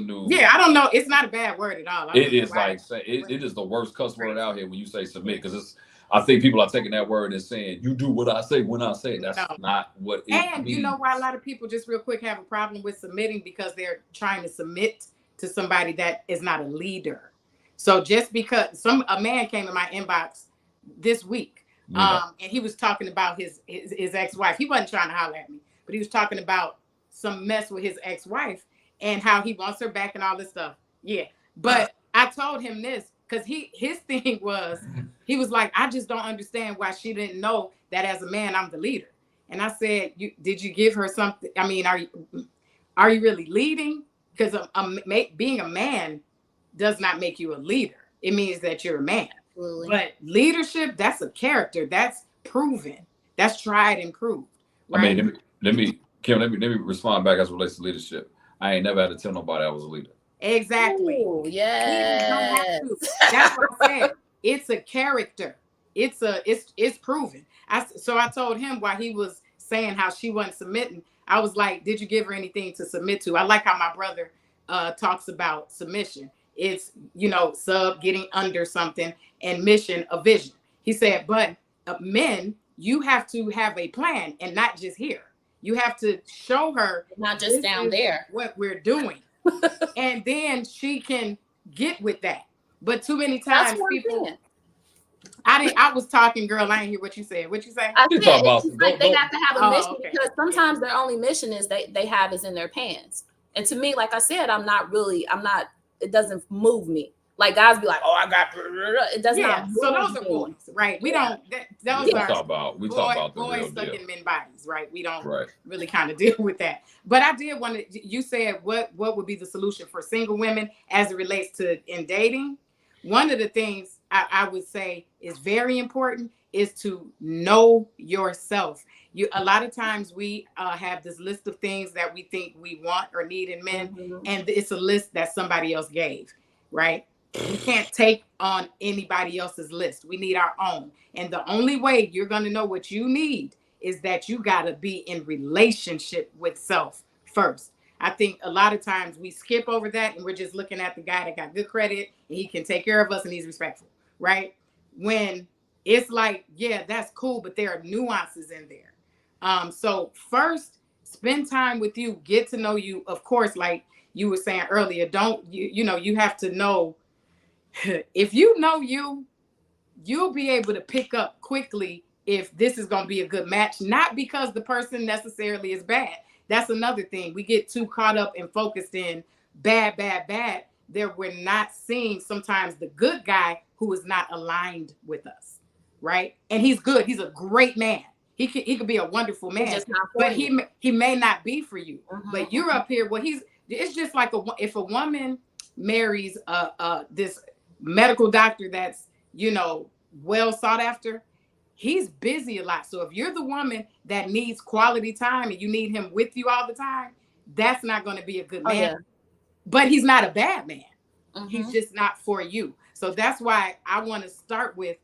new. Yeah, I don't know. It's not a bad word at all. It is it is the worst cuss word out here when you say submit, because I think people are taking that word and saying, you do what I say when I say it. That's not what it means. You know why a lot of people, just real quick, have a problem with submitting? Because they're trying to submit to somebody that is not a leader. So just because a man came in my inbox this week, and he was talking about his ex-wife. He wasn't trying to holler at me, but he was talking about some mess with his ex-wife and how he wants her back and all this stuff. Yeah. But I told him this, because his thing was, he was like, I just don't understand why she didn't know that as a man, I'm the leader. And I said, did you give her something? I mean, are you really leading? Because being a man does not make you a leader. It means that you're a man. Absolutely. But leadership, that's a character. That's proven. That's tried and proved. Right? I mean, let me respond back as it relates to leadership. I ain't never had to tell nobody I was a leader. Exactly. Ooh, yeah. That's what I said. It's a character. It's proven. So I told him while he was saying how she wasn't submitting, I was like, did you give her anything to submit to? I like how my brother talks about submission. It's, sub, getting under something, and mission, a vision. He said, but men, you have to have a plan and not just here. You have to show her, not just down there, what we're doing. And then she can get with that. But too many times people, I was talking, girl, I didn't hear what you said. What you say? I said, they got to have a mission, because sometimes their only mission is they have is in their pants. And to me, like I said, it doesn't move me. Like, guys be like, oh, I got, it does not move so those are boys, right? We don't, those are we talk about the boys real stuck deal. in men bodies, right? We don't really kind of deal with that. But I did want to, you said what would be the solution for single women as it relates to in dating? One of the things I would say is very important is to know yourself. A lot of times we have this list of things that we think we want or need in men, and it's a list that somebody else gave, right? We can't take on anybody else's list. We need our own. And the only way you're going to know what you need is that you got to be in relationship with self first. I think a lot of times we skip over that and we're just looking at the guy that got good credit and he can take care of us and he's respectful, right? When it's like, yeah, that's cool, but there are nuances in there. So first, spend time with you, get to know you. Of course, like you were saying earlier, you have to know if you know you'll be able to pick up quickly if this is going to be a good match, not because the person necessarily is bad. That's another thing. We get too caught up and focused in bad, that we're not seeing sometimes the good guy who is not aligned with us, right? And he's good. He's a great man. He could be a wonderful man, just not for but you. he may not be for you. Mhm. But you're up here. Well, it's just like if a woman marries this medical doctor that's, you know, well sought after, he's busy a lot. So if you're the woman that needs quality time and you need him with you all the time, that's not going to be a good man. Yeah. But he's not a bad man. Mhm. He's just not for you. So that's why I want to start with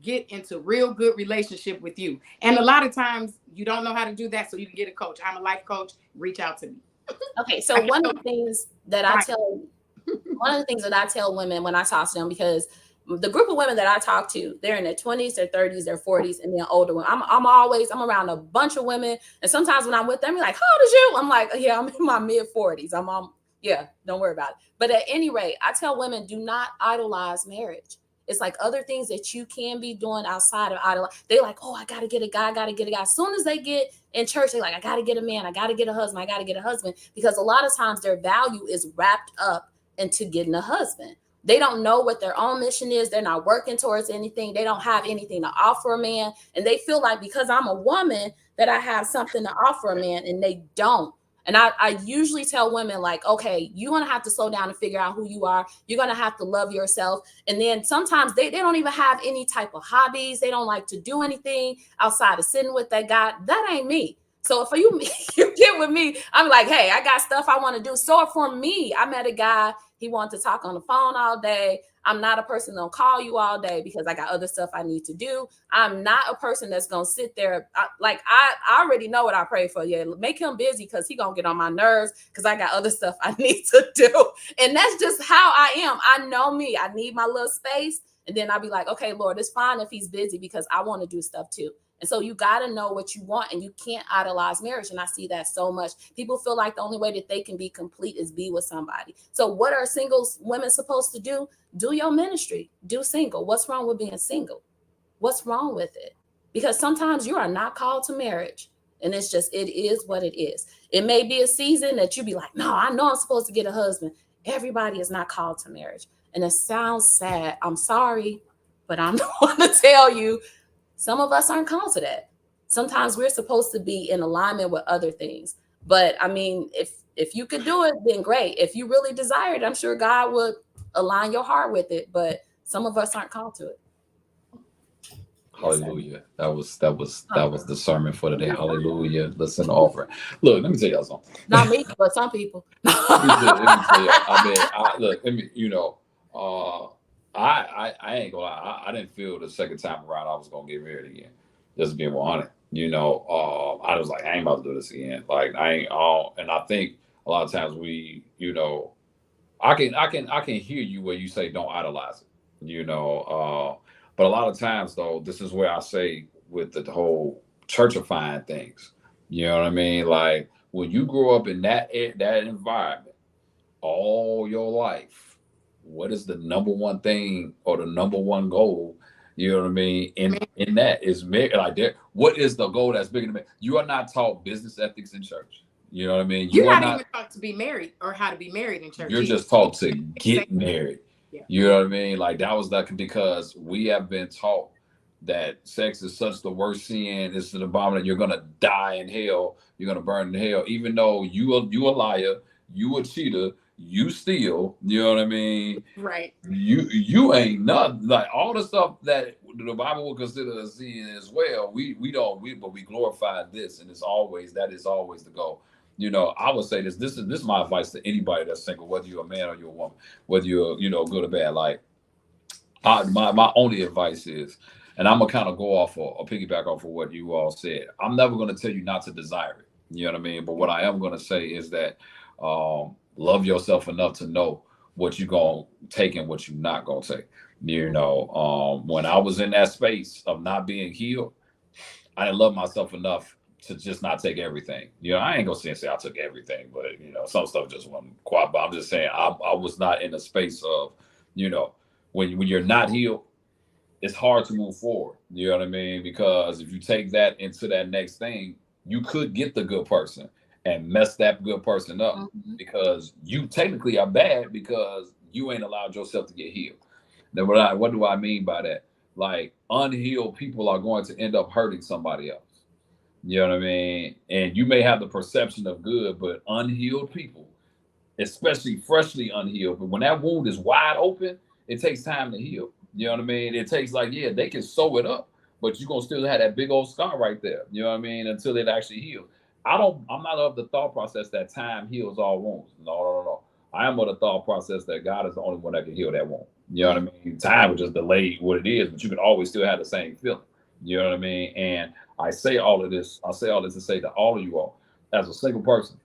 get into real good relationship with you. And a lot of times you don't know how to do that, so you can get a coach. I'm a life coach. Reach out to me. Okay, so one of the things that I tell women when I talk to them, because the group of women that I talk to, they're in their 20s, their 30s, their 40s, and then older women. I'm around a bunch of women, and sometimes when I'm with them, they're like, "How old is you?" I'm like, "Yeah, I'm in my mid 40s. Yeah, don't worry about it." But at any rate, I tell women, do not idolize marriage. It's like other things that you can be doing outside of idolize. They're like, "Oh, I gotta get a guy, As soon as they get in church, they're like, "I gotta get a man, I gotta get a husband, because a lot of times their value is wrapped up into getting a husband. They don't know what their own mission is. They're not working towards anything. They don't have anything to offer a man. And they feel like because I'm a woman that I have something to offer a man, and they don't. And I usually tell women, like, okay, you're going to have to slow down and figure out who you are. You're going to have to love yourself. And then sometimes they don't even have any type of hobbies. They don't like to do anything outside of sitting with that guy. That ain't me. So if you get with me, I'm like, hey, I got stuff I want to do. So for me, I met a guy. He wanted to talk on the phone all day. I'm not a person that'll call you all day because I got other stuff I need to do. I'm not a person that's going to sit there. I already know what I pray for. Yeah, make him busy because he going to get on my nerves because I got other stuff I need to do. And that's just how I am. I know me. I need my little space. And then I'll be like, okay, Lord, it's fine if he's busy because I want to do stuff too. And so you got to know what you want, and you can't idolize marriage. And I see that so much. People feel like the only way that they can be complete is be with somebody. So what are single women supposed to do? Do your ministry. Do single. What's wrong with being single? What's wrong with it? Because sometimes you are not called to marriage. And it's just, it is what it is. It may be a season that you be like, no, I know I'm supposed to get a husband. Everybody is not called to marriage. And it sounds sad. I'm sorry, but I'm the one to tell you, some of us aren't called to that. Sometimes we're supposed to be in alignment with other things. But I mean, if you could do it, then great. If you really desire it, I'm sure God would align your heart with it. But some of us aren't called to it. Hallelujah. That was the sermon for today. Hallelujah. Listen, offering. Look, let me tell y'all something. Not me, but some people. let me tell you. I ain't gonna lie. I didn't feel the second time around I was gonna get married again. Just being 100. I was like, I ain't about to do this again. Like I ain't and I think a lot of times we, I can hear you where you say don't idolize it. But a lot of times though, this is where I say with the whole churchifying things. You know what I mean? Like when you grow up in that environment all your life, what is the number one thing or the number one goal? You know what I mean? In that is like that. What is the goal that's bigger than me? You are not taught business ethics in church. You know what I mean? You're not even taught to be married or how to be married in church. You're just taught to get married. Yeah. You know what I mean? Like that was because we have been taught that sex is such the worst sin. It's an abomination. You're gonna die in hell. You're gonna burn in hell. Even though you a liar, you a cheater, you steal. You know what I mean? Right. You ain't nothing. Like all the stuff that the Bible would consider a sin as well. But we glorify this, and that is always the goal. I would say this is my advice to anybody that's single, whether you're a man or you're a woman, whether you're, good or bad. Like my only advice is, and I'm gonna kind of go off or piggyback off of what you all said. I'm never gonna tell you not to desire it. You know what I mean? But what I am gonna say is that love yourself enough to know what you're gonna take and what you're not gonna take. When I was in that space of not being healed, I didn't love myself enough to just not take everything. I ain't gonna say I took everything, but some stuff just wasn't quite. But I'm just saying I was not in a space of, when you're not healed, it's hard to move forward. You know what I mean? Because if you take that into that next thing, you could get the good person and mess that good person up because you technically are bad because you ain't allowed yourself to get healed. Then what do I mean by that? Like unhealed people are going to end up hurting somebody else. You know what I mean? And you may have the perception of good, but unhealed people, especially freshly unhealed, but when that wound is wide open, it takes time to heal. You know what I mean? It takes they can sew it up, but you're gonna still have that big old scar right there. You know what I mean? Until it actually heals. I'm not of the thought process that time heals all wounds. No. I am of the thought process that God is the only one that can heal that wound. You know what I mean? Time will just delay what it is, but you can always still have the same feeling. You know what I mean? And I say all this to say to all of you all, as a single person,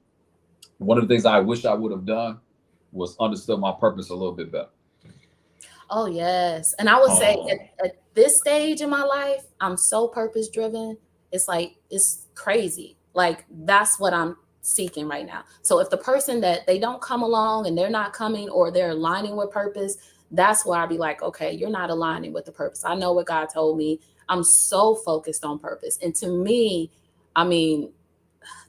one of the things I wish I would have done was understood my purpose a little bit better. Oh, yes. And I would say at this stage in my life, I'm so purpose driven. It's like, it's crazy. Like, that's what I'm seeking right now. So if the person that they don't come along and they're not coming or they're aligning with purpose, that's where I'd be like, okay, you're not aligning with the purpose. I know what God told me. I'm so focused on purpose. And to me, I mean,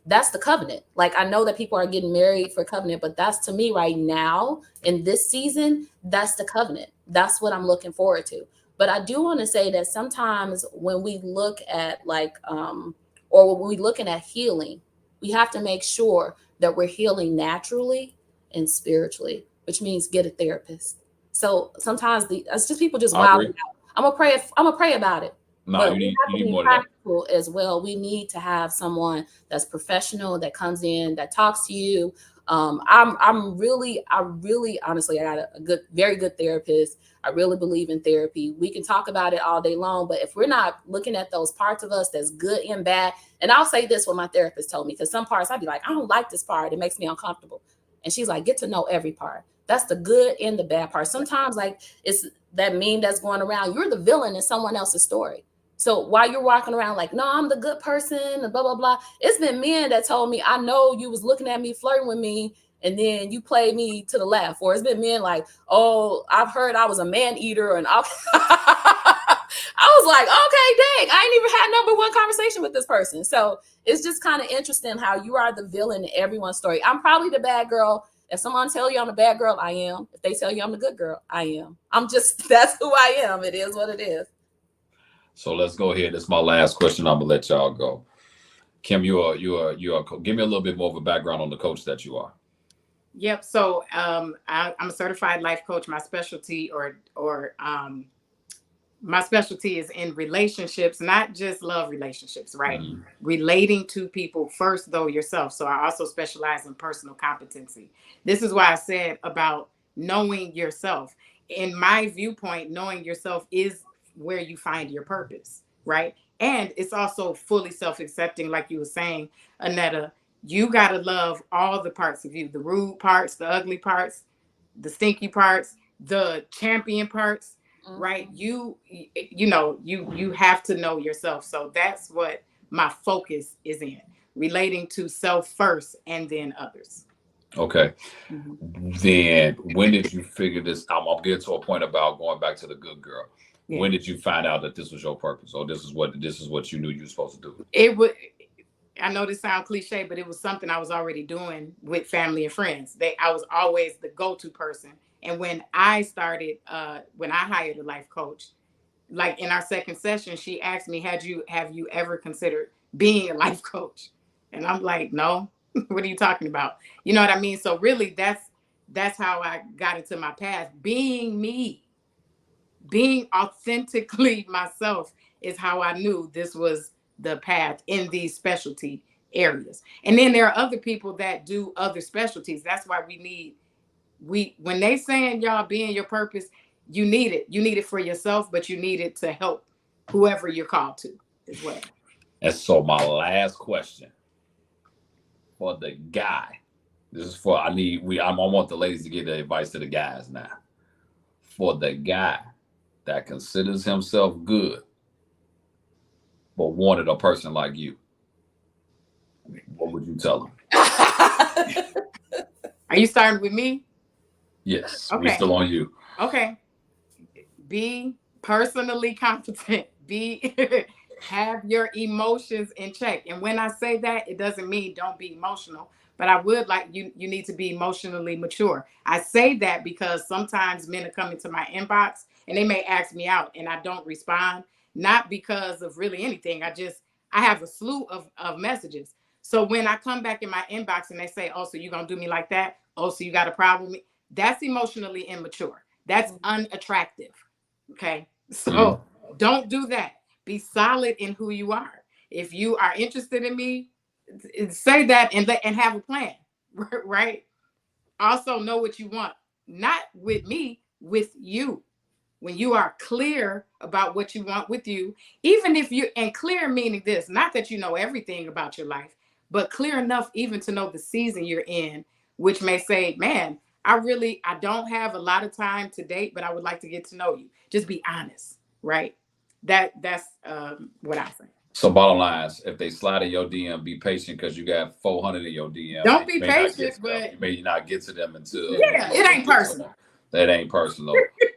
that's the covenant. Like, I know that people are getting married for covenant, but that's to me right now in this season, that's the covenant. That's what I'm looking forward to. But I do want to say that sometimes when we look at or when we're looking at healing, we have to make sure that we're healing naturally and spiritually, which means get a therapist. So sometimes it's just people just wilding out. I'm gonna pray about it. No, but you need be more practical as well. We need to have someone that's professional, that comes in, that talks to you. I really honestly, I got a very good therapist. I really believe in therapy. We can talk about it all day long, but if we're not looking at those parts of us that's good and bad, and I'll say this, what my therapist told me, because some parts I'd be like, I don't like this part. It makes me uncomfortable. And she's like, get to know every part. That's the good and the bad part. Sometimes like it's that meme that's going around. You're the villain in someone else's story. So while you're walking around like, no, I'm the good person, and blah, blah, blah. It's been men that told me, I know you was looking at me, flirting with me, and then you played me to the left. Or it's been men like, oh, I've heard I was a man eater. And I was like, okay, dang, I ain't even had number one conversation with this person. So it's just kind of interesting how you are the villain in everyone's story. I'm probably the bad girl. If someone tell you I'm the bad girl, I am. If they tell you I'm the good girl, I am. That's who I am. It is what it is. So let's go ahead. This is my last question. I'm gonna let y'all go. Kim, you are give me a little bit more of a background on the coach that you are. Yep. So I'm a certified life coach. My specialty my specialty is in relationships, not just love relationships, right? Mm-hmm. Relating to people first, though, yourself. So I also specialize in personal competency. This is why I said about knowing yourself. In my viewpoint, knowing yourself is where you find your purpose, right? And it's also fully self-accepting, like you were saying, Annetta. You got to love all the parts of you, the rude parts, the ugly parts, the stinky parts, the champion parts, right? You have to know yourself. So that's what my focus is in, relating to self first and then others. Okay. Mm-hmm. Then when did you figure this? I'm getting to a point about going back to the good girl. Yeah. When did you find out that this was your purpose, or this is what you knew you were supposed to do? I know this sounds cliche, but it was something I was already doing with family and friends. I was always the go-to person. And when I started, when I hired a life coach, like in our second session, she asked me, have you ever considered being a life coach? And I'm like, no. What are you talking about? You know what I mean? So really, that's how I got into my path. Being me, being authentically myself is how I knew this was the path in these specialty areas. And then there are other people that do other specialties. That's why when they saying y'all being your purpose, you need it for yourself, but you need it to help whoever you're called to as well. And so my last question for the guy, this is for, I want the ladies to give the advice to the guys now. For the guy that considers himself good, but wanted a person like you, what would you tell him? Are you starting with me? Yes. Okay. We're still on you. Okay. be personally competent. Be have your emotions in check. And when I say that, it doesn't mean don't be emotional, but I would like you need to be emotionally mature. I say that because sometimes men are coming to my inbox and they may ask me out and I don't respond, not because of really anything. I have a slew of messages. So when I come back in my inbox and they say, oh, so you're going to do me like that? Oh, so you got a problem with me? That's emotionally immature. That's unattractive. Okay. So don't do that. Be solid in who you are. If you are interested in me, say that and have a plan, right? Also know what you want, not with me, with you. When you are clear about what you want with you, even if you, and clear meaning this, not that you know everything about your life, but clear enough even to know the season you're in, which may say, man, I don't have a lot of time to date, but I would like to get to know you. Just be honest, right? That's what I say. So bottom line is, if they slide in your DM, be patient because you got 400 in your DM. Don't be patient, but you may not get to them until it ain't personal. That ain't personal.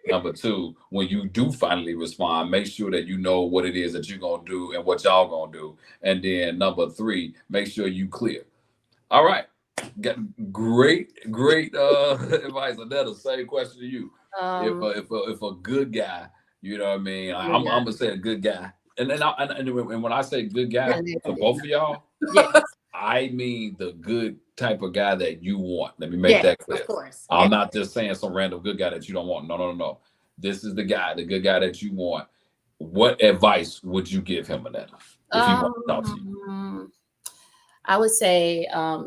Number two, when you do finally respond, make sure that you know what it is that you're gonna do and what y'all gonna do. And then number three, make sure you clear. All right. Got great advice. Annetta, same question to you. If a good guy, you know what I mean? I'm gonna say a good guy. And when I say good guy for both of y'all, yes. I mean the good type of guy that you want. Let me make that clear. Of course. I'm not just saying some random good guy that you don't want. No. This is the good guy that you want. What advice would you give him, Annetta, if he wants to talk to you? I would say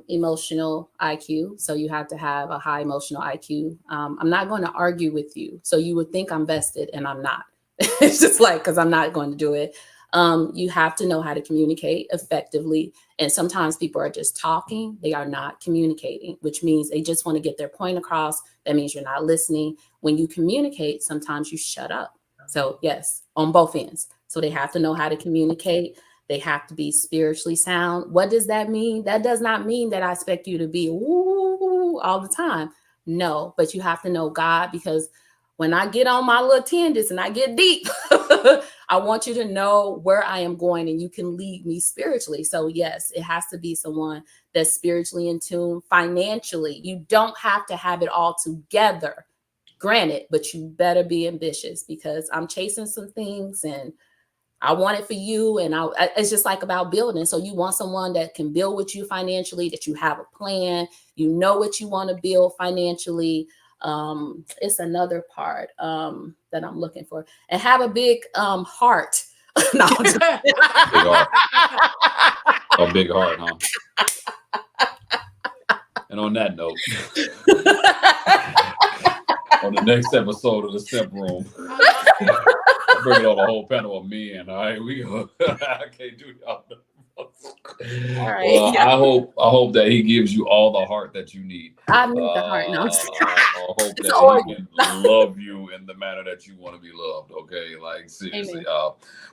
emotional IQ. So you have to have a high emotional IQ. I'm not going to argue with you. So you would think I'm vested and I'm not. It's just like, because I'm not going to do it. You have to know how to communicate effectively. And sometimes people are just talking. They are not communicating, which means they just want to get their point across. That means you're not listening. When you communicate, sometimes you shut up. So yes, on both ends. So they have to know how to communicate. They have to be spiritually sound. What does that mean? That does not mean that I expect you to be ooh all the time. No, but you have to know God, because when I get on my little tangents and I get deep, I want you to know where I am going and you can lead me spiritually. So yes, it has to be someone that's spiritually in tune. Financially, you don't have to have it all together, granted, but you better be ambitious, because I'm chasing some things and I want it for you. And it's just like about building. So you want someone that can build with you financially, that you have a plan, you know what you want to build financially. It's another part that I'm looking for, and have a big heart. No, big heart. A big heart, huh? And on that note, on the next episode of the Simp Room, bring it on a whole panel of men. All right, we go. I can't do y'all. All right. Well, yeah. I hope that he gives you all the heart that you need. I need the heart. No, I hope that he can love you in the manner that you want to be loved. Okay, like seriously.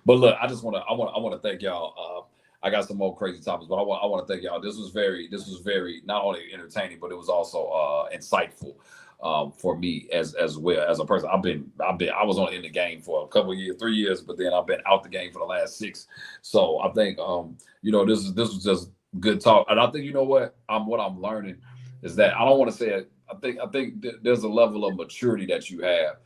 But look, I want to thank y'all. I got some more crazy topics, but I want to thank y'all. This was very not only entertaining, but it was also insightful. For me as well as a person. I was only in the game for a couple of years, 3 years, but then I've been out the game for the last 6. So I think this was just good talk. And I think what I'm learning is that I don't want to say it. I think there's a level of maturity that you have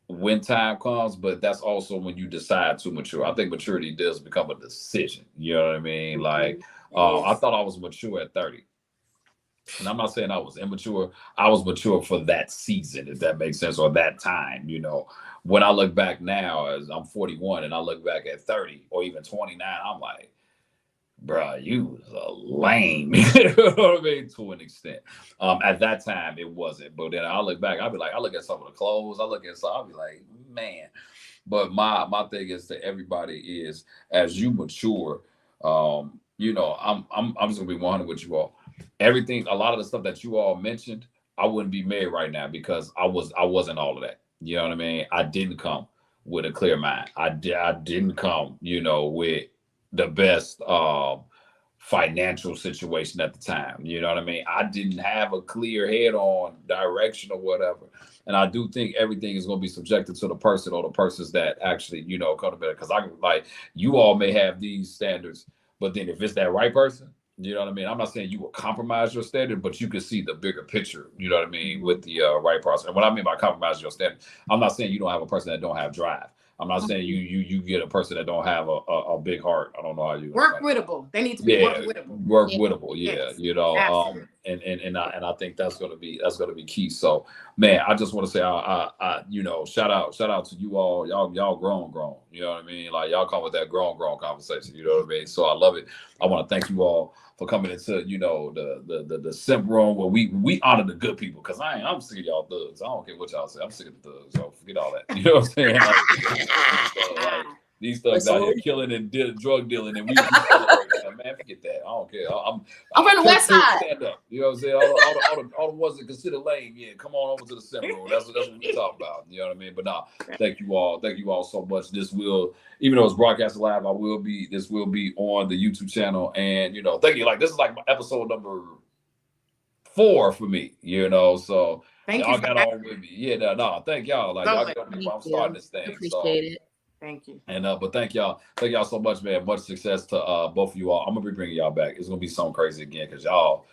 when time comes, but that's also when you decide to mature. I think maturity does become a decision. You know what I mean? Like I thought I was mature at 30. And I'm not saying I was immature. I was mature for that season, if that makes sense, or that time. When I look back now, as I'm 41, and I look back at 30 or even 29, I'm like, bruh, you was a lame. You know what I mean? To an extent. At that time, it wasn't. But then I look back, I look at some of the clothes, I'll be like, man. But my thing is to everybody is, as you mature, I'm just gonna be 100 with you all. Everything, a lot of the stuff that you all mentioned, I wouldn't be married right now because I wasn't all of that. You know what I mean? I didn't come with a clear mind. I didn't come, with the best financial situation at the time. You know what I mean? I didn't have a clear head on direction or whatever. And I do think everything is going to be subjected to the person or the persons that actually, you know, come to better. Because I like you all may have these standards, but then if it's that right person, you know what I mean? I'm not saying you will compromise your standard, but you can see the bigger picture, you know what I mean, with the right person. And what I mean by compromise your standard, I'm not saying you don't have a person that don't have drive. I'm not saying you get a person that don't have a big heart. I don't know how you work wittable. They need to be work wittable. Work wittable, Yes. you know. And I think that's gonna be key. So man, I just want to say I you know, shout out to you all. Y'all grown. You know what I mean? Like y'all come with that grown conversation, you know what I mean? So I love it. I want to thank you all for coming into, you know, the simp room where we honor the good people, because I'm sick of y'all thugs. I don't care what y'all say. I'm sick of the thugs. So forget all that. You know what I'm saying? Like, these thugs out here killing and drug dealing, and we celebrate that. Man, forget that. I don't care. I'm from the West Side. Stand up. You know what I'm saying? All the ones that consider lame, yeah, come on over to the simp room. That's what we talk about. You know what I mean? But nah, thank you all so much. This will, even though it's broadcasted live, this will be on the YouTube channel. And you know, thank you. Like, this is like episode number 4 for me, you know. So Thank y'all you got on with me. Yeah, no, thank y'all. Like, y'all got me while I'm starting this thing. Appreciate it. Thank you. And but thank y'all so much, man. Much success to both of you all. I'm gonna be bringing y'all back. It's gonna be something crazy again, because y'all.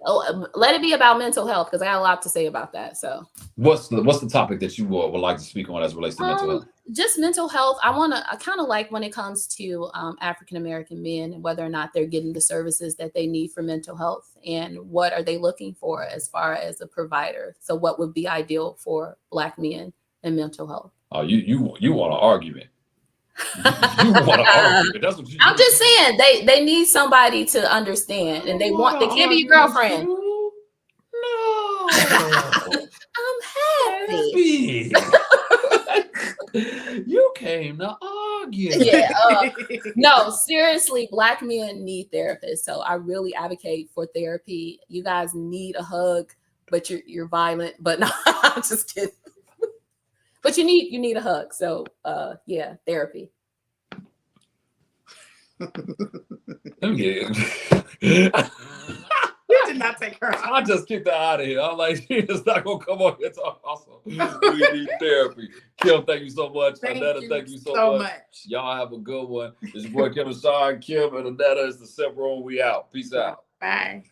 Oh, let it be about mental health, because I got a lot to say about that. So what's the topic that you would like to speak on as it relates to mental health? Just mental health. I kind of like when it comes to African American men, and whether or not they're getting the services that they need for mental health, and what are they looking for as far as a provider. So what would be ideal for Black men in mental health? Oh, you want an argument. You want an argument. That's what you I'm just saying, they need somebody to understand, and they can't be your girlfriend. No. I'm happy. You came to argue. Yeah. No, seriously, Black men need therapists. So I really advocate for therapy. You guys need a hug, but you're violent. But no, I'm just kidding. But you need a hug. So yeah, therapy. You did not take her out. I just kicked her out of here. I'm like, she's not gonna come on here and talk. Also, we need therapy. Kim, thank you so much. Annetta, thank you so much. Y'all have a good one. This is your boy Kim and Kim and Annetta. Is the simp room. We out. Peace out. Bye.